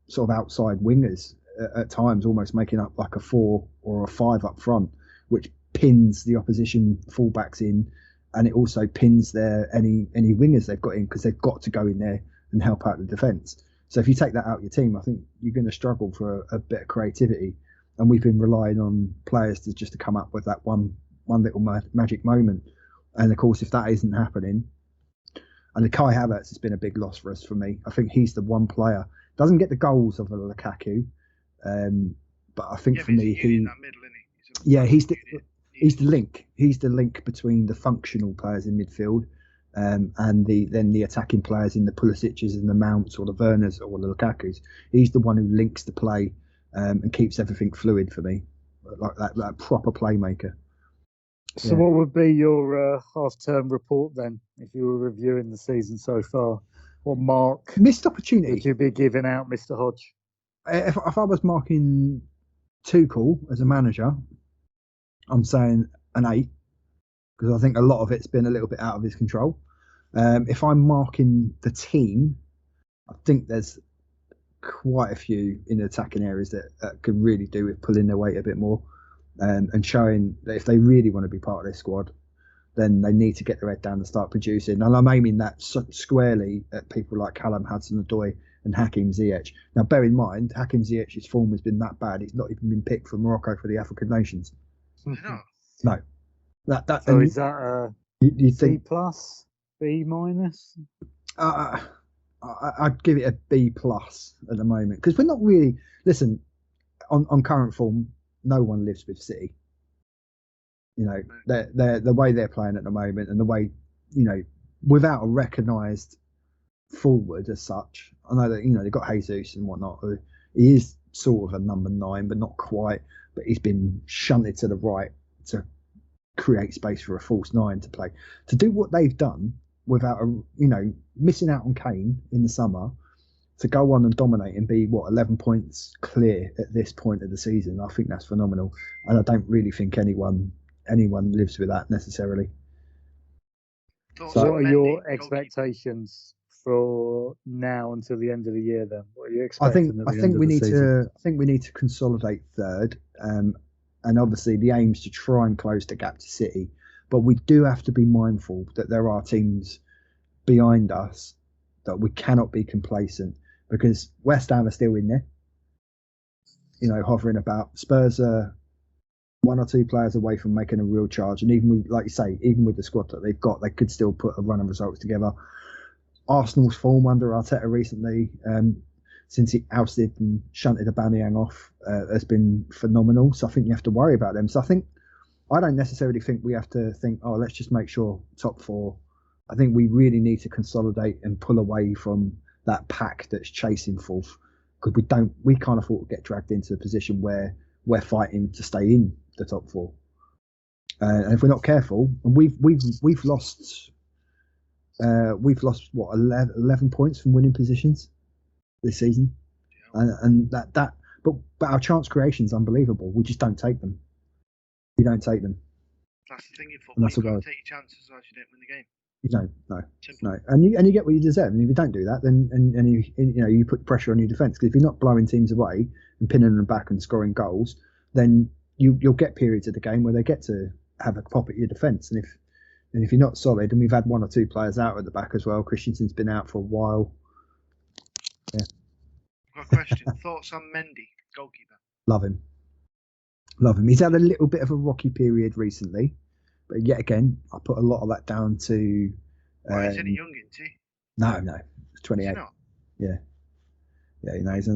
sort of outside wingers at times, almost making up like a 4 or a 5 up front, which pins the opposition fullbacks in, and it also pins any wingers they've got in, because they've got to go in there and help out the defence. So if you take that out of your team, I think you're going to struggle for a bit of creativity. And we've been relying on players to come up with that one little magic moment. And of course, if that isn't happening, and the Kai Havertz has been a big loss for me. I think he's the one player, doesn't get the goals of a Lukaku, but I think for me, he's the link. He's the link between the functional players in midfield, and the attacking players in the Pulisic's and the Mounts or the Werners or the Lukakus. He's the one who links the play and keeps everything fluid for me, like that proper playmaker. So what would be your half-term report then, if you were reviewing the season so far? What mark? Missed opportunity. Would you be giving out, Mr. Hodge? If I was marking Tuchel as a manager, I'm saying an 8, because I think a lot of it's been a little bit out of his control. If I'm marking the team, I think there's quite a few in the attacking areas that can really do with pulling their weight a bit more, and showing that if they really want to be part of this squad, then they need to get their head down and start producing. And I'm aiming that squarely at people like Callum Hudson-Odoi and Hakim Ziyech. Now, bear in mind, Hakim Ziyech's form has been that bad; he's not even been picked for Morocco for the African Nations. No. So is that a C plus, B minus? I'd give it a B plus at the moment, because we're not really. Listen, on current form, no one lives with City. They're the way they're playing at the moment, and the way, without a recognised forward as such. I know that they've got Jesus and whatnot, who he is sort of a number 9, but not quite. But he's been shunted to the right to create space for a false 9 to play. To do what they've done without missing out on Kane in the summer, to go on and dominate and be 11 points clear at this point of the season, I think that's phenomenal. And I don't really think anyone lives with that necessarily. So what are your expectations for now until the end of the year then? What are you expecting? I think we need to consolidate third, and obviously the aim is to try and close the gap to City, but we do have to be mindful that there are teams behind us that we cannot be complacent, because West Ham are still in there, hovering about. Spurs are 1 or 2 players away from making a real charge, and even with, like you say, even with the squad that they've got, they could still put a run of results together. Arsenal's form under Arteta recently, since he ousted and shunted Aubameyang off, has been phenomenal. So I think you have to worry about them. So I don't necessarily think we have to think, let's just make sure top 4. I think we really need to consolidate and pull away from that pack that's chasing fourth, because we can't afford to get dragged into a position where we're fighting to stay in the top 4. And if we're not careful, and we've lost 11 points from winning positions this season, and but our chance creation is unbelievable. We just don't take them. We don't take them. That's the thing in football. You can't take your chances, otherwise you don't win the game. You don't, no, and you get what you deserve. And if you don't do that, then you put pressure on your defence. Because if you're not blowing teams away and pinning them back and scoring goals, then you'll get periods of the game where they get to have a pop at your defence. And if you're not solid, and we've had 1 or 2 players out at the back as well. Christensen's been out for a while. Yeah. I've got a question. Thoughts on Mendy, goalkeeper? Love him. He's had a little bit of a rocky period recently, but yet again, I put a lot of that down to. He's only young, isn't he? No, he's 28. Is he not? Yeah. He's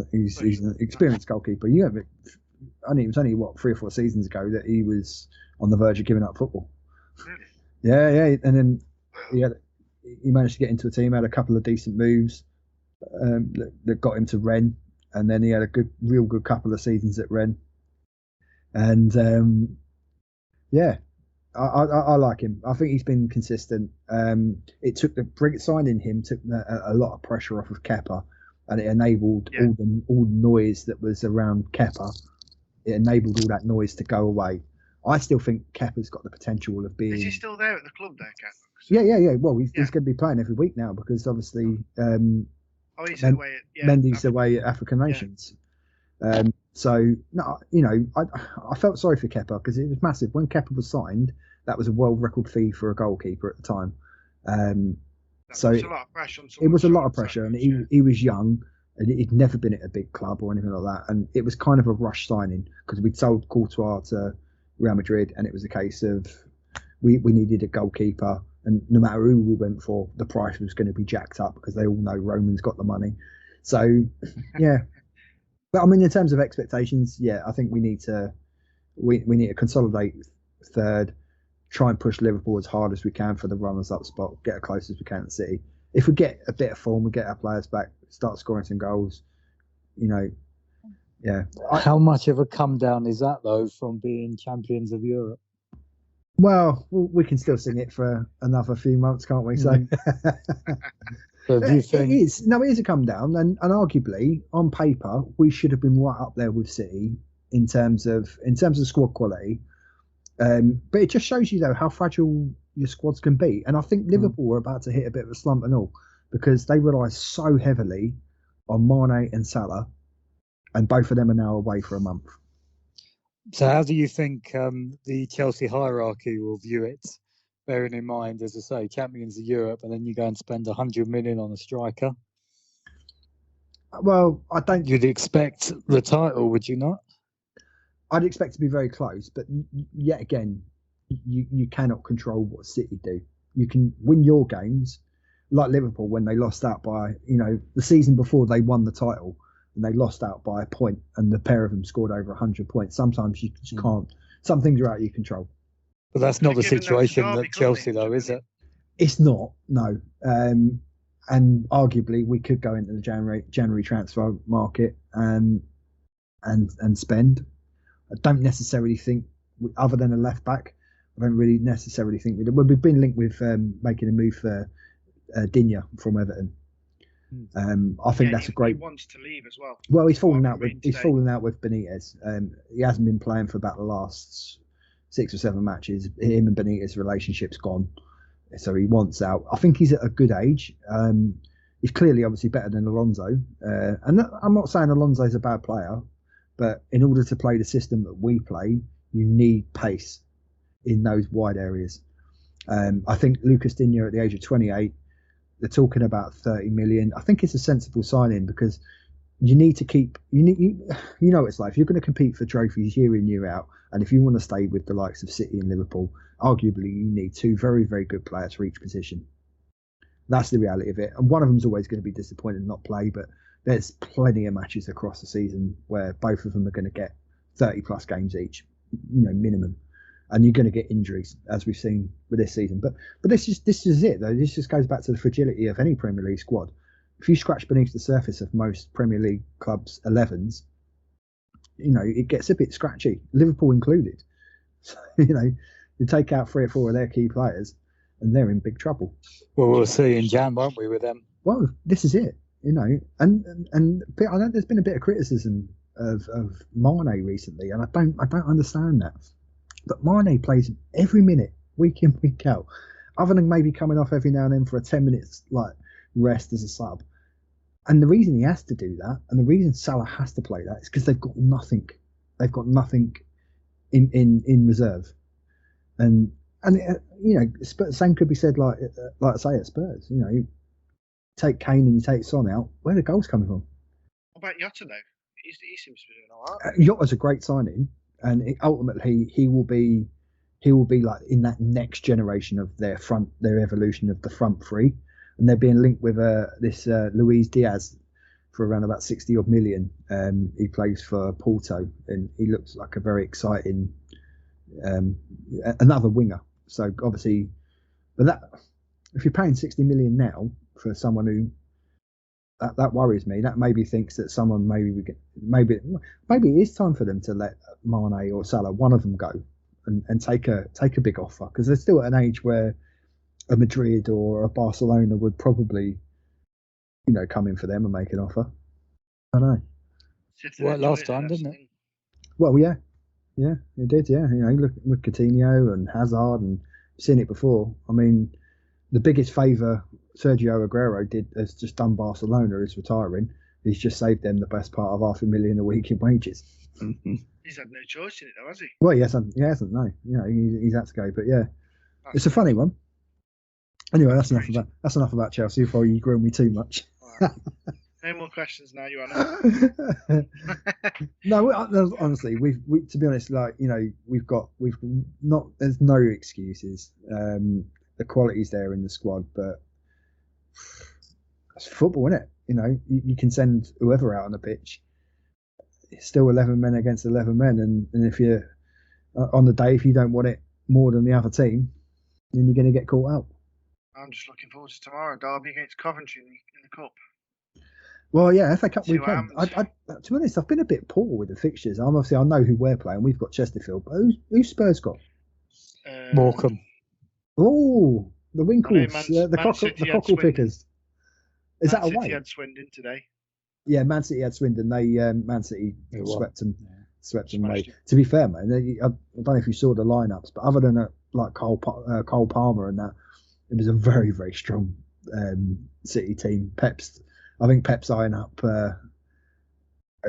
an experienced goalkeeper. It was only 3 or 4 seasons ago that he was on the verge of giving up football. Really? Yeah, and then he managed to get into a team, had a couple of decent moves that got him to Rennes, and then he had a real good couple of seasons at Rennes. And I like him. I think he's been consistent. It took signing him took a lot of pressure off of Kepa, and it enabled all the noise that was around Kepa. It enabled all that noise to go away. I still think Kepa's got the potential of being. Is he still there at the club there, Kepa? Yeah. Well, he's going to be playing every week now because obviously Mendy's away at African Nations. So no, I felt sorry for Kepa because it was massive when Kepa was signed. That was a world record fee for a goalkeeper at the time. So it was a lot of pressure, and he was young, and he'd never been at a big club or anything like that. And it was kind of a rush signing because we'd sold Courtois to Real Madrid, and it was a case of we needed a goalkeeper, and no matter who we went for, the price was going to be jacked up because they all know Roman's got the money. So yeah. But I mean, in terms of expectations, I think we need to consolidate third, try and push Liverpool as hard as we can for the runners-up spot, get as close as we can to City. If we get a bit of form, we get our players back, start scoring some goals, How much of a come down is that though from being champions of Europe? Well, we can still sing it for another few months, can't we? So. So do you think... It is a come down, and arguably on paper we should have been right up there with City in terms of squad quality. But it just shows you though how fragile your squads can be, and I think Liverpool are about to hit a bit of a slump and all because they rely so heavily on Mane and Salah, and both of them are now away for a month. So how do you think the Chelsea hierarchy will view it? Bearing in mind, as I say, champions of Europe, and then you go and spend 100 million on a striker. Well, I don't. You'd expect the title, would you not? I'd expect to be very close, but yet again, you cannot control what City do. You can win your games, like Liverpool when they lost out by, the season before they won the title and they lost out by a point, and the pair of them scored over 100 points. Sometimes you just can't. Some things are out of your control. But that's not the situation at Chelsea, though, is it? It's not, no. And arguably, we could go into the January transfer market and spend. I don't necessarily think, other than a left back, I don't really necessarily think we've been linked with making a move for Digne from Everton. I think that's a great. He wants to leave as well. Well, he's fallen out with Benitez. He hasn't been playing for about the last 6 or 7 matches. Him and Benitez's relationship's gone, so he wants out. I think he's at a good age. He's clearly obviously better than Alonso, and I'm not saying Alonso's a bad player, but in order to play the system that we play, you need pace in those wide areas. I think Lucas Digne at the age of 28, they're talking about 30 million. I think it's a sensible signing because you need to keep, it's like if you're going to compete for trophies year in, year out, and if you want to stay with the likes of City and Liverpool, arguably you need 2 very, very good players for each position. That's the reality of it. And one of them's always going to be disappointed and not play, but there's plenty of matches across the season where both of them are going to get 30 plus games each, minimum. And you're going to get injuries, as we've seen with this season. But this is it, though. This just goes back to the fragility of any Premier League squad. If you scratch beneath the surface of most Premier League clubs' 11s, it gets a bit scratchy, Liverpool included. So, you take out 3 or 4 of their key players, and they're in big trouble. Well, we'll see in Jan, won't we, with them? Well, this is it, and I know there's been a bit of criticism of Mane recently, and I don't understand that. But Mane plays every minute, week in, week out, other than maybe coming off every now and then for a 10 minutes rest as a sub. And the reason he has to do that, and the reason Salah has to play that, is because they've got nothing. They've got nothing in reserve. And same could be said like I say at Spurs. You take Kane and you take Son out, where are the goals coming from? What about Jota though? He seems to be doing all right. Jota's a great signing. And ultimately, he will be like in that next generation of their evolution of the front three, and they're being linked with this Luis Diaz for around about 60 odd million. He plays for Porto, and he looks like a very exciting another winger. So obviously, but that if you're paying 60 million now for someone who that worries me. That maybe thinks that someone maybe it is time for them to let Mane or Salah, one of them, go and take a big offer, because they're still at an age where a Madrid or a Barcelona would probably come in for them and make an offer. I know. Worked last time, didn't it? Well, yeah, it did. Yeah, look with Coutinho and Hazard, and seen it before. I mean, the biggest favour Sergio Aguero has just done Barcelona is retiring. He's just saved them the best part of $500,000 a week in wages. He's had no choice in it, though, has he? Well, he hasn't. No, he's had to go. But yeah, it's a funny one. Anyway, that's enough about Chelsea before you grill me too much. Right. No more questions now, Your Honour. No, honestly, we to be honest, there's no excuses. The quality's there in the squad, but it's football, isn't it? You can send whoever out on the pitch. It's still 11 men against 11 men, and if you're on the day, if you don't want it more than the other team, then you're going to get caught out. I'm just looking forward to tomorrow, Derby against Coventry in the Cup. Well, yeah, FA Cup weekend. To be honest, I've been a bit poor with the fixtures. I know who we're playing. We've got Chesterfield, but who's Spurs got? Morecambe. Oh, the Winkles, the cockle pickers. Is that away? Man City had Swindon today. Yeah, Man City had Swindon. Man City swept them away. To be fair, man, I don't know if you saw the lineups, but other than Cole Palmer and that, it was a very, very strong City team. I think Pep's eyeing up a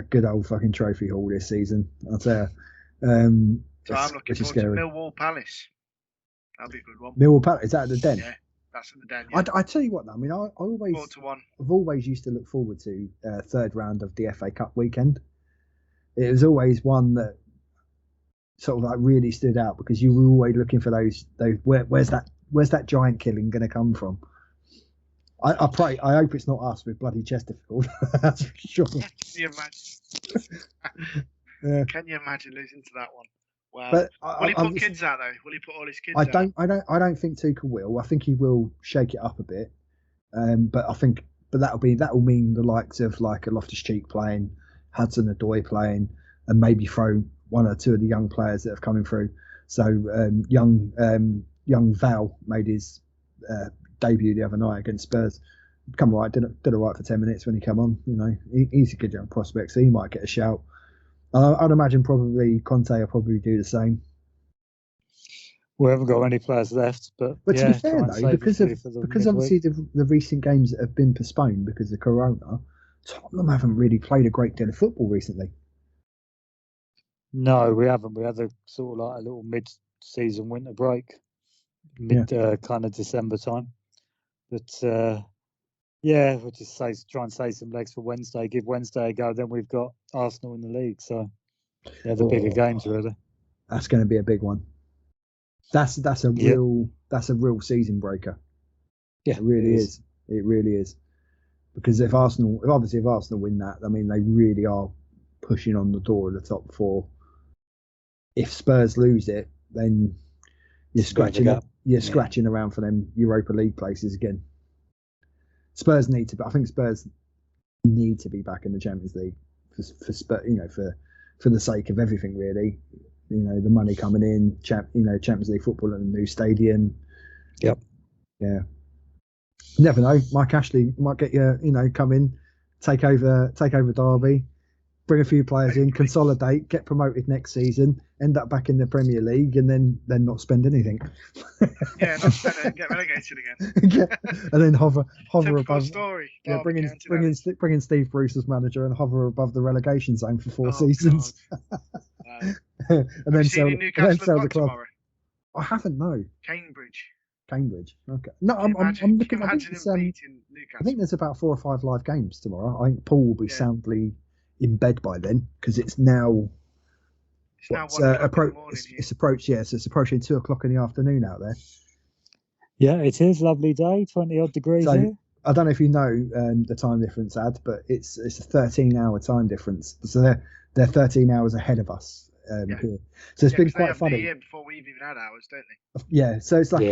good old fucking trophy haul this season. I'll tell you. So I'm looking forward to Millwall Palace. That'll be a good one. Millwall Palace, is that at the Den? Yeah, that's at the Den. Yeah. I tell you what, though, I mean, I've always used to look forward to third round of the FA Cup weekend. It was always one that sort of really stood out because you were always looking for those where's that giant killing going to come from? I hope it's not us with bloody Chesterfield. That's for sure. Can you imagine? Yeah. Can you imagine losing to that one? Wow. But will he put kids out though? Will he put all his kids out? I don't think Tuchel will. I think he will shake it up a bit. But that'll mean the likes of like a Loftus-Cheek playing, Hudson-Odoi playing, and maybe throw one or two of the young players that have coming through. So young Val made his debut the other night against Spurs. Come all right, did all right for 10 minutes when he came on. He's a good young prospect, so he might get a shout. I'd imagine probably Conte will probably do the same. We haven't got any players left, but to be fair though, because obviously the recent games that have been postponed because of Corona, Tottenham haven't really played a great deal of football recently. No, we haven't. We had a sort of like a little mid-season winter break, kind of December time. But we'll just try and save some legs for Wednesday. Give Wednesday a go. Then we've got Arsenal in the league, so the bigger games really. That's going to be a big one. That's a real season breaker. Yeah, it really is. It really is. Because if Arsenal win that, I mean they really are pushing on the door of the top four. If Spurs lose it, then you're scratching around for them Europa League places again. Spurs need to be back in the Champions League for Spurs, for the sake of everything really. The money coming in, Champions League football and a new stadium. Yep. Yeah. Never know. Mike Ashley might get come in, take over Derby, bring a few players in, consolidate, get promoted next season, end up back in the Premier League, and then not spend anything. Yeah, not spend it, get relegated again. And then hover above. Story. Yeah, bring in Steve Bruce as manager and hover above the relegation zone for 4 seasons. And then sell the club. Tomorrow? I haven't. No. Cambridge. Okay. No, I'm looking. I think there's about 4 or 5 live games tomorrow. I think Paul will be soundly in bed by then because it's now. It's approaching 2 o'clock in the afternoon out there. Yeah, it is. Lovely day, 20 odd degrees here. I don't know if you know the time difference, Ad, but it's a 13-hour time difference. So they're 13 hours ahead of us here. So it's been quite funny. Here before we've even had ours, don't they? Yeah. So it's like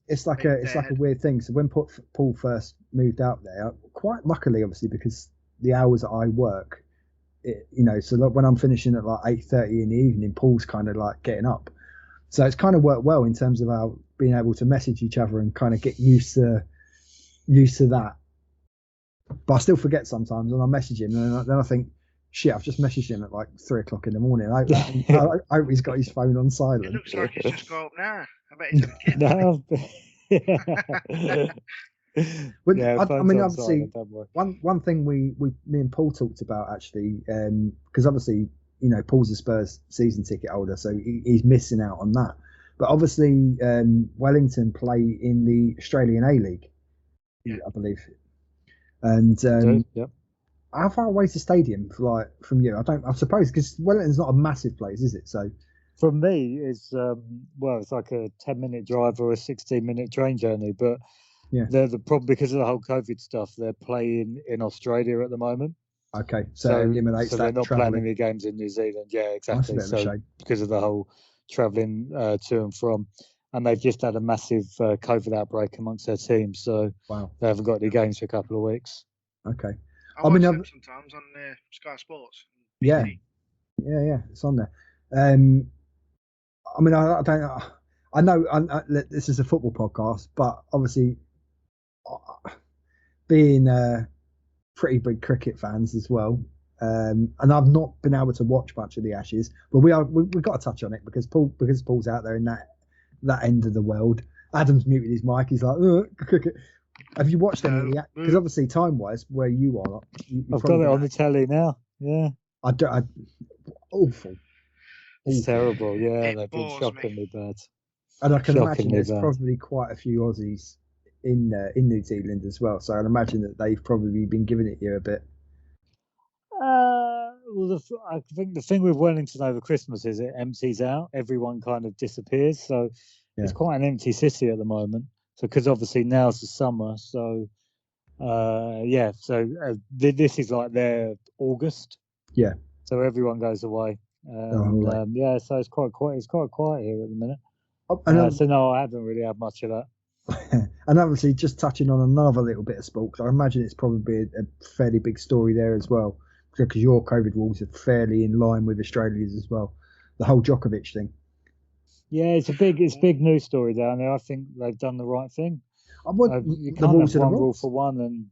it's like a weird thing. So when Paul first moved out there, quite luckily, obviously, because the hours that I work. So like when I'm finishing at like 8:30 in the evening, Paul's kind of like getting up. So it's kind of worked well in terms of our being able to message each other and kind of get used to that. But I still forget sometimes, and I message him, and then I think, shit, I've just messaged him at like 3:00 in the morning. I hope he's got his phone on silent. It looks like he's just got up now. I bet he's having kids. I mean, obviously, one thing me and Paul talked about actually, because obviously, Paul's a Spurs season ticket holder, so he's missing out on that. But obviously, Wellington play in the Australian A-League, I believe. And how far away is the stadium from you? I suppose because Wellington's not a massive place, is it? So from me, it's it's like a 10-minute drive or a 16-minute train journey, but. Yeah. The problem because of the whole COVID stuff, they're playing in Australia at the moment. Okay, so it eliminates that. So they're not traveling. playing any games in New Zealand. Yeah, exactly. That's a bit of a shame. Because of the whole travelling to and from, and they've just had a massive COVID outbreak amongst their team, so they haven't got any games for a couple of weeks. Okay. I watch them sometimes on Sky Sports. Yeah, it's on there. I mean, I don't know. I know this is a football podcast, but obviously, being pretty big cricket fans as well, and I've not been able to watch much of the Ashes, but we've got to touch on it because Paul's out there in that end of the world. Adam's muted his mic. He's like, cricket. Have you watched any of the? Because obviously, time-wise, where you are, I've got it on the telly now. Yeah, awful. It's terrible. Yeah, they've been shockingly bad. And I can imagine there's probably quite a few Aussies in New Zealand as well. So I'd imagine that they've probably been giving it you a bit. I think the thing with Wellington over Christmas is it empties out. Everyone kind of disappears. So it's quite an empty city at the moment. So because obviously now's the summer. So this is like their August. Yeah. So everyone goes away. So it's quite quiet. It's quite quiet here at the minute. So no, I haven't really had much of that. And obviously, just touching on another little bit of sport, because I imagine it's probably a fairly big story there as well, because your COVID rules are fairly in line with Australia's as well. The whole Djokovic thing. Yeah, it's a big news story down there. I think they've done the right thing. You can't have one rule for one, and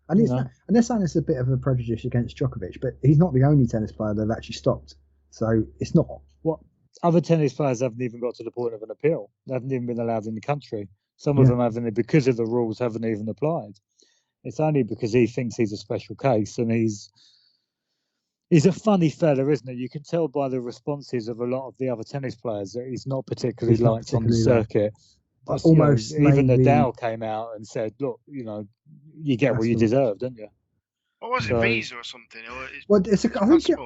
and they're saying it's a bit of a prejudice against Djokovic, but he's not the only tennis player they've actually stopped. So it's not. What other tennis players haven't even got to the point of an appeal. They haven't even been allowed in the country. Some of them haven't, because of the rules, haven't even applied. It's only because he thinks he's a special case, and he's a funny fella, isn't it? You can tell by the responses of a lot of the other tennis players that he's not particularly liked on the circuit. Almost even Nadal came out and said, "Look, you get what you deserve, don't you?" Or was it visa or something?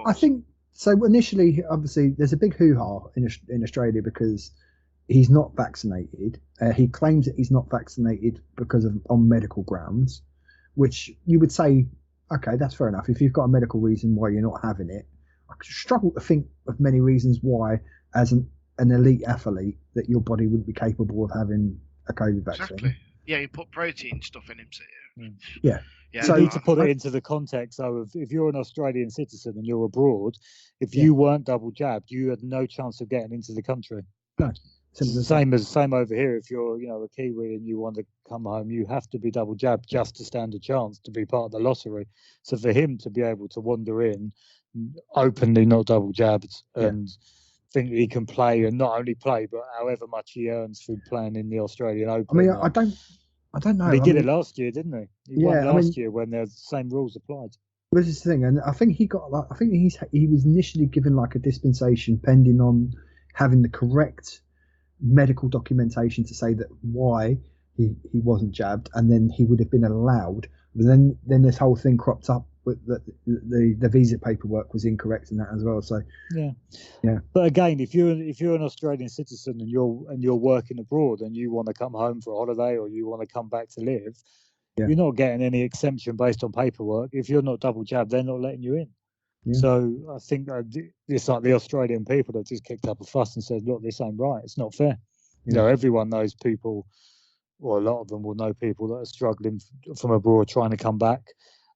I think so. Initially, obviously, there's a big hoo-ha in Australia because he's not vaccinated. He claims that he's not vaccinated on medical grounds, which you would say, okay, that's fair enough. If you've got a medical reason why you're not having it, I struggle to think of many reasons why, as an elite athlete, that your body wouldn't be capable of having a COVID vaccine. Exactly. Yeah, you put protein stuff in him. So yeah. So you need to put it into the context of if you're an Australian citizen and you're abroad, if you weren't double jabbed, you had no chance of getting into the country. No. Same over here. If you're, a Kiwi and you want to come home, you have to be double jabbed just to stand a chance to be part of the lottery. So for him to be able to wander in openly, not double jabbed, and think that he can play, and not only play, but however much he earns through playing in the Australian Open. I mean, I don't know. He did it last year, didn't he? He won last year when the same rules applied. This is the thing, and I think he was initially given like a dispensation pending on having the correct medical documentation to say that why he wasn't jabbed, and then he would have been allowed. But then this whole thing cropped up with the visa paperwork was incorrect in that as well. So yeah. But again, if you're an Australian citizen and you're working abroad and you want to come home for a holiday or you want to come back to live, you're not getting any exemption based on paperwork. If you're not double jabbed, they're not letting you in. Yeah. So I think it's like the Australian people that just kicked up a fuss and said, look, this ain't right. It's not fair. Yeah. Everyone knows people, or a lot of them will know people that are struggling from abroad trying to come back.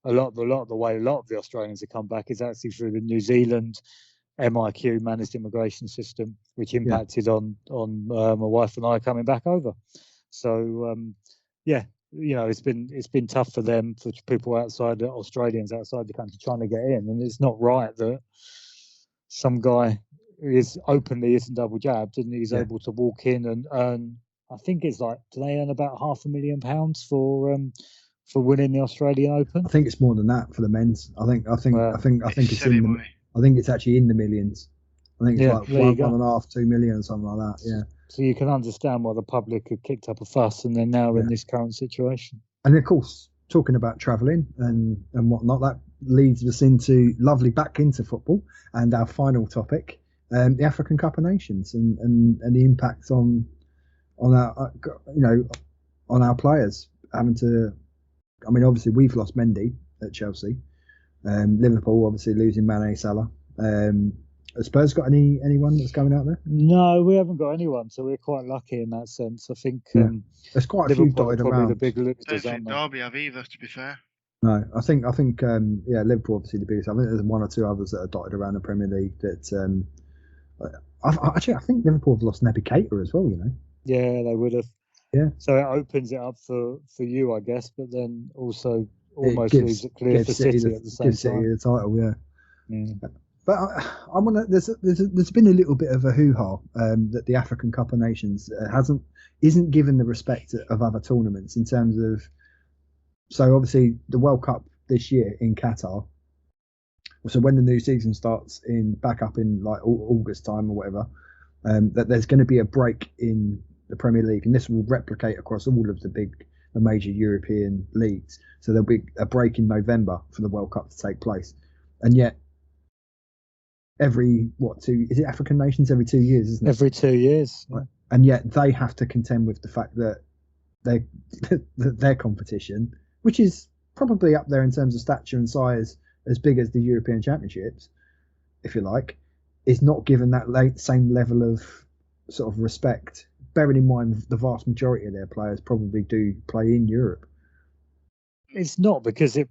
A lot of the Australians that come back is actually through the New Zealand MIQ, managed immigration system, which impacted on my wife and I coming back over. So it's been tough for them, for people outside, Australians outside the country trying to get in, and it's not right that some guy who isn't double jabbed and he's able to walk in and earn. I think it's like, do they earn about £500,000 for winning the Australian Open? I think it's more than that for the men's. I think it's actually in the millions. I think it's like 1.5-2 million, something like that. Yeah. So you can understand why the public have kicked up a fuss, and they're now in this current situation. And of course, talking about travelling and whatnot, that leads us back into football and our final topic, the African Cup of Nations and the impact on our on our players having to. I mean, obviously we've lost Mendy at Chelsea. Liverpool obviously losing Mane, Salah. Has Spurs got anyone that's going out there? No, we haven't got anyone, so we're quite lucky in that sense. I think there's quite a few dotted around. The big losers, I don't think Derby have either, to be fair. No, I think Liverpool obviously the biggest. I think there's one or two others that are dotted around the Premier League that. I think Liverpool have lost Naby Keita as well. Yeah, they would have. Yeah. So it opens it up for you, I guess, but then also almost leaves it clear for City at the same time. City the title, yeah. But I want to. There's been a little bit of a hoo-ha that the African Cup of Nations isn't given the respect of other tournaments in terms of. So obviously the World Cup this year in Qatar. So when the new season starts back up in like August time or whatever, that there's going to be a break in the Premier League, and this will replicate across all of the major European leagues. So there'll be a break in November for the World Cup to take place, and yet. Every is it African nations every 2 years, isn't it? Every 2 years. Right. And yet they have to contend with the fact that their competition, which is probably up there in terms of stature and size, as big as the European Championships, if you like, is not given that same level of sort of respect. Bearing in mind the vast majority of their players probably do play in Europe. It's not, because it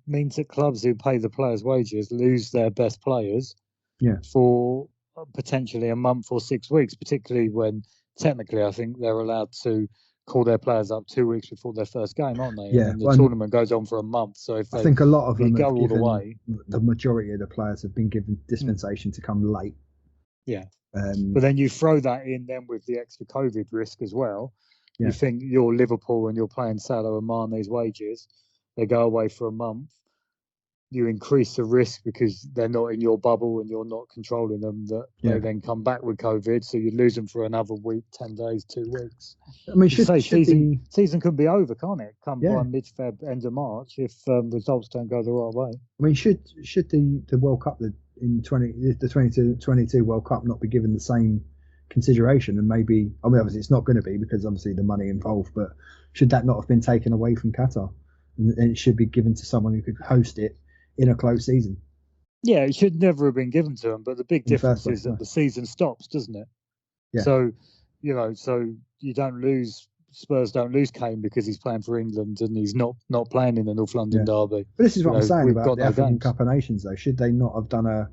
means that clubs who pay the players' wages lose their best players. Yeah. For potentially a month or 6 weeks, particularly when technically I think they're allowed to call their players up 2 weeks before their first game, aren't they? Yeah. And the tournament goes on for a month. So I think a lot of them go all the way. The majority of the players have been given dispensation to come late. Yeah. But then you throw that in then with the extra COVID risk as well. Yeah. You think you're Liverpool and you're paying Salah and Mane's wages. They go away for a month. You increase the risk because they're not in your bubble and you're not controlling them, that they then come back with COVID. So you lose them for another week, 10 days, 2 weeks. I mean, season could be over, can't it? Come by mid-Feb, end of March, if results don't go the right way. I mean, should the World Cup the 2022 World Cup not be given the same consideration? And maybe, I mean, obviously it's not going to be because obviously the money involved, but should that not have been taken away from Qatar and it should be given to someone who could host it in a closed season? Yeah, it should never have been given to them, but the big difference is that the season stops, doesn't it? Yeah. So you don't lose. Spurs don't lose Kane because he's playing for England and he's not playing in the North London derby. But this is what I'm saying about the African Cup of Nations, though. Should they not have done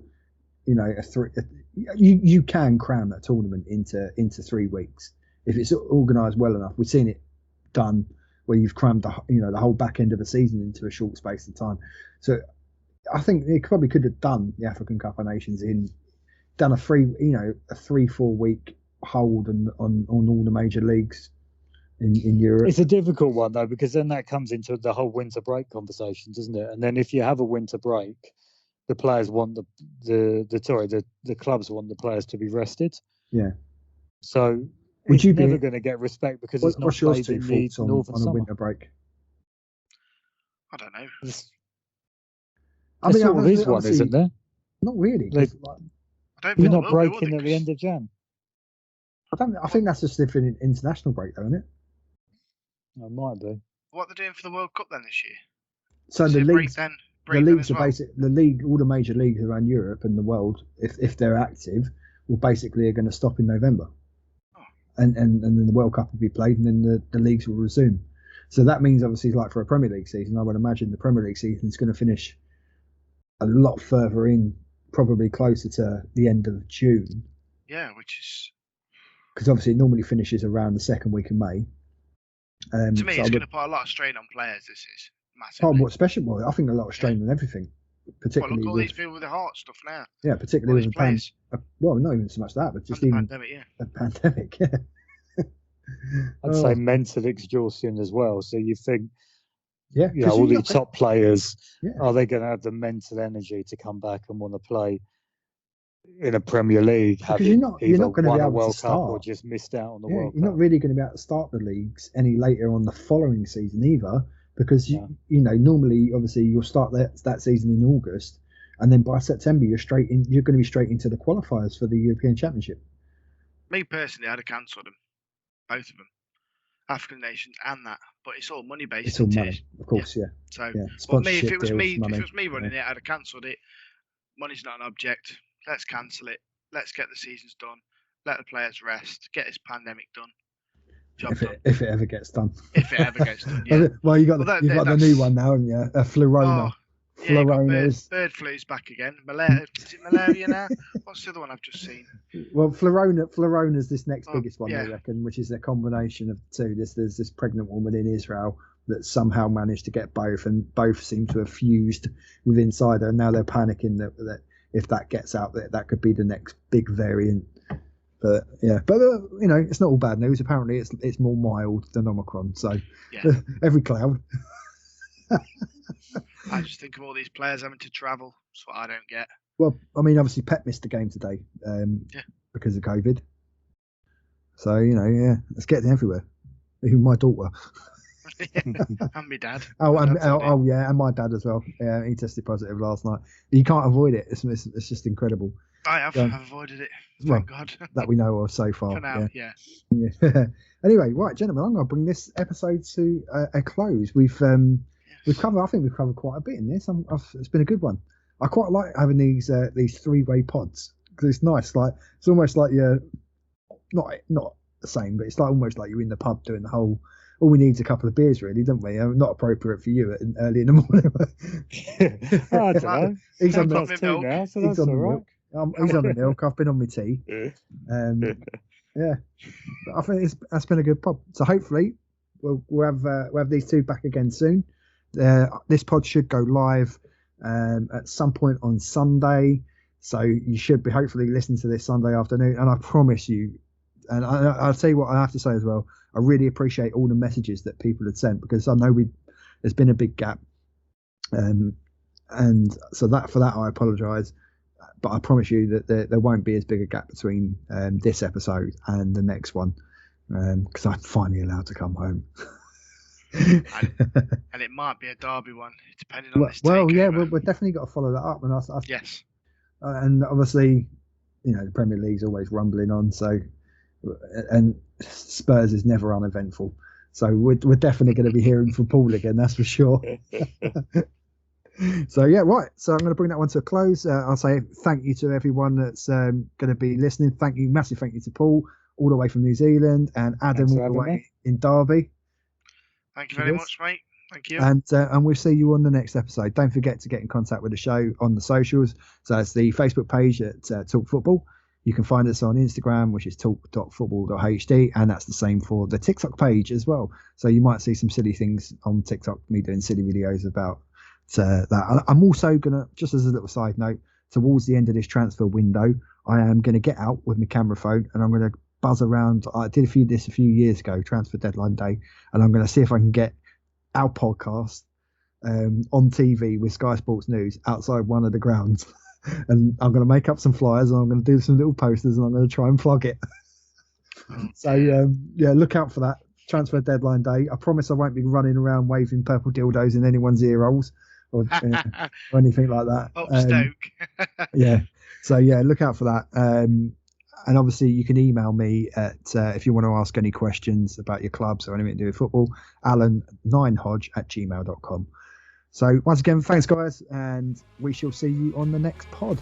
you can cram a tournament into 3 weeks if it's organised well enough. We've seen it done where you've crammed the whole back end of a season into a short space of time. So I think they probably could have done the African Cup of Nations done a 3-4 week hold on all the major leagues in Europe. It's a difficult one though, because then that comes into the whole winter break conversation, doesn't it? And then if you have a winter break, the players want the clubs want the players to be rested. Yeah. So it's never going to get respect because it's not played in the northern summer. A winter break? I don't know. There is one, isn't there? Not really. We're not breaking at the end of Jan. I think that's just a different international break, though, isn't it? It might be. What are they doing for the World Cup then this year? So the leagues are basically all the major leagues around Europe and the world, if they're active, are going to stop in November. Oh. And then the World Cup will be played, and then the leagues will resume. So that means obviously, like for a Premier League season, I would imagine the Premier League season is going to finish a lot further in, probably closer to the end of June. Yeah, which is because obviously it normally finishes around the second week of May. To me, it's going to put a lot of strain on players. This is massive. Especially, I think a lot of strain on everything. Particularly look at all these people with the heart stuff now. Yeah, particularly with the not even so much that, but just even the pandemic. I'd say mental exhaustion as well. So you think, you know, all the top players, are they going to have the mental energy to come back and want to play in a Premier League? Because you're not going to be able to start, or just missed out on the World Cup. You're not really going to be able to start the leagues any later on the following season either. Because you know, normally, obviously, you'll start that season in August, and then by September you're going to be straight into the qualifiers for the European Championship. Me personally, I'd have cancelled them, both of them, African nations and that. But it's all money based. It's all money, of course, yeah. So, but if it was me running it, I'd have cancelled it. Money's not an object. Let's cancel it. Let's get the seasons done. Let the players rest. Get this pandemic done. If it ever gets done. If it ever gets done, yeah. Well, you've got the new one now, haven't you? Florona. Bird flu's back again. Is it malaria now? What's the other one I've just seen? Well, Florona's this next biggest one, I reckon, which is a combination of the two. There's this pregnant woman in Israel that somehow managed to get both, and both seem to have fused with inside her, and now they're panicking that if that gets out, that could be the next big variant. But you know, it's not all bad news. Apparently, it's more mild than Omicron. So every cloud. I just think of all these players having to travel. That's what I don't get. Well, I mean, obviously Pep missed the game today because of COVID. So let's get them everywhere. Even my daughter. And my dad. And my dad as well. Yeah, he tested positive last night. You can't avoid it. It's just incredible. I have avoided it. Thank God. That we know of so far. For now, yeah. Anyway, right, gentlemen, I'm going to bring this episode to a close. We've covered quite a bit in this. It's been a good one. I quite like having these three-way pods because it's nice. Like it's almost like you're not the same, but it's like almost like you're in the pub doing the whole. All we need is a couple of beers, really, don't we? Not appropriate for you early in the morning. I don't know. He's on the two now, so that's all right. He's on the milk. I've been on my tea. I think that's been a good pod. So hopefully we'll have these two back again soon. This pod should go live at some point on Sunday, so you should be hopefully listening to this Sunday afternoon. And I promise you, and I'll tell you what I have to say as well. I really appreciate all the messages that people had sent because I know there's been a big gap, and so for that I apologise. But I promise you that there won't be as big a gap between this episode and the next one because I'm finally allowed to come home. and it might be a derby one, depending on this. Well, we've definitely got to follow that up. And yes. And obviously, the Premier League's always rumbling on. So, and Spurs is never uneventful. So we're definitely going to be hearing from Paul again. That's for sure. So right. So I'm going to bring that one to a close. I'll say thank you to everyone that's going to be listening. Massive thank you to Paul all the way from New Zealand and Adam all the way in Derby. Thank you very much, mate. Thank you. And we'll see you on the next episode. Don't forget to get in contact with the show on the socials. So it's the Facebook page at Talk Football. You can find us on Instagram, which is talk.football.hd, and that's the same for the TikTok page as well. So you might see some silly things on TikTok, me doing silly videos about that. I'm also going to, just as a little side note, towards the end of this transfer window, I am going to get out with my camera phone and I'm going to buzz around. I did this a few years ago, transfer deadline day, and I'm going to see if I can get our podcast on TV with Sky Sports News outside one of the grounds. And I'm going to make up some flyers and I'm going to do some little posters and I'm going to try and plug it. So look out for that transfer deadline day. I promise I won't be running around waving purple dildos in anyone's ear holes or anything like that. Stoke. So look out for that. And obviously you can email me at if you want to ask any questions about your clubs or anything to do with football, alan9hodge@gmail.com. So once again, thanks guys, and we shall see you on the next pod.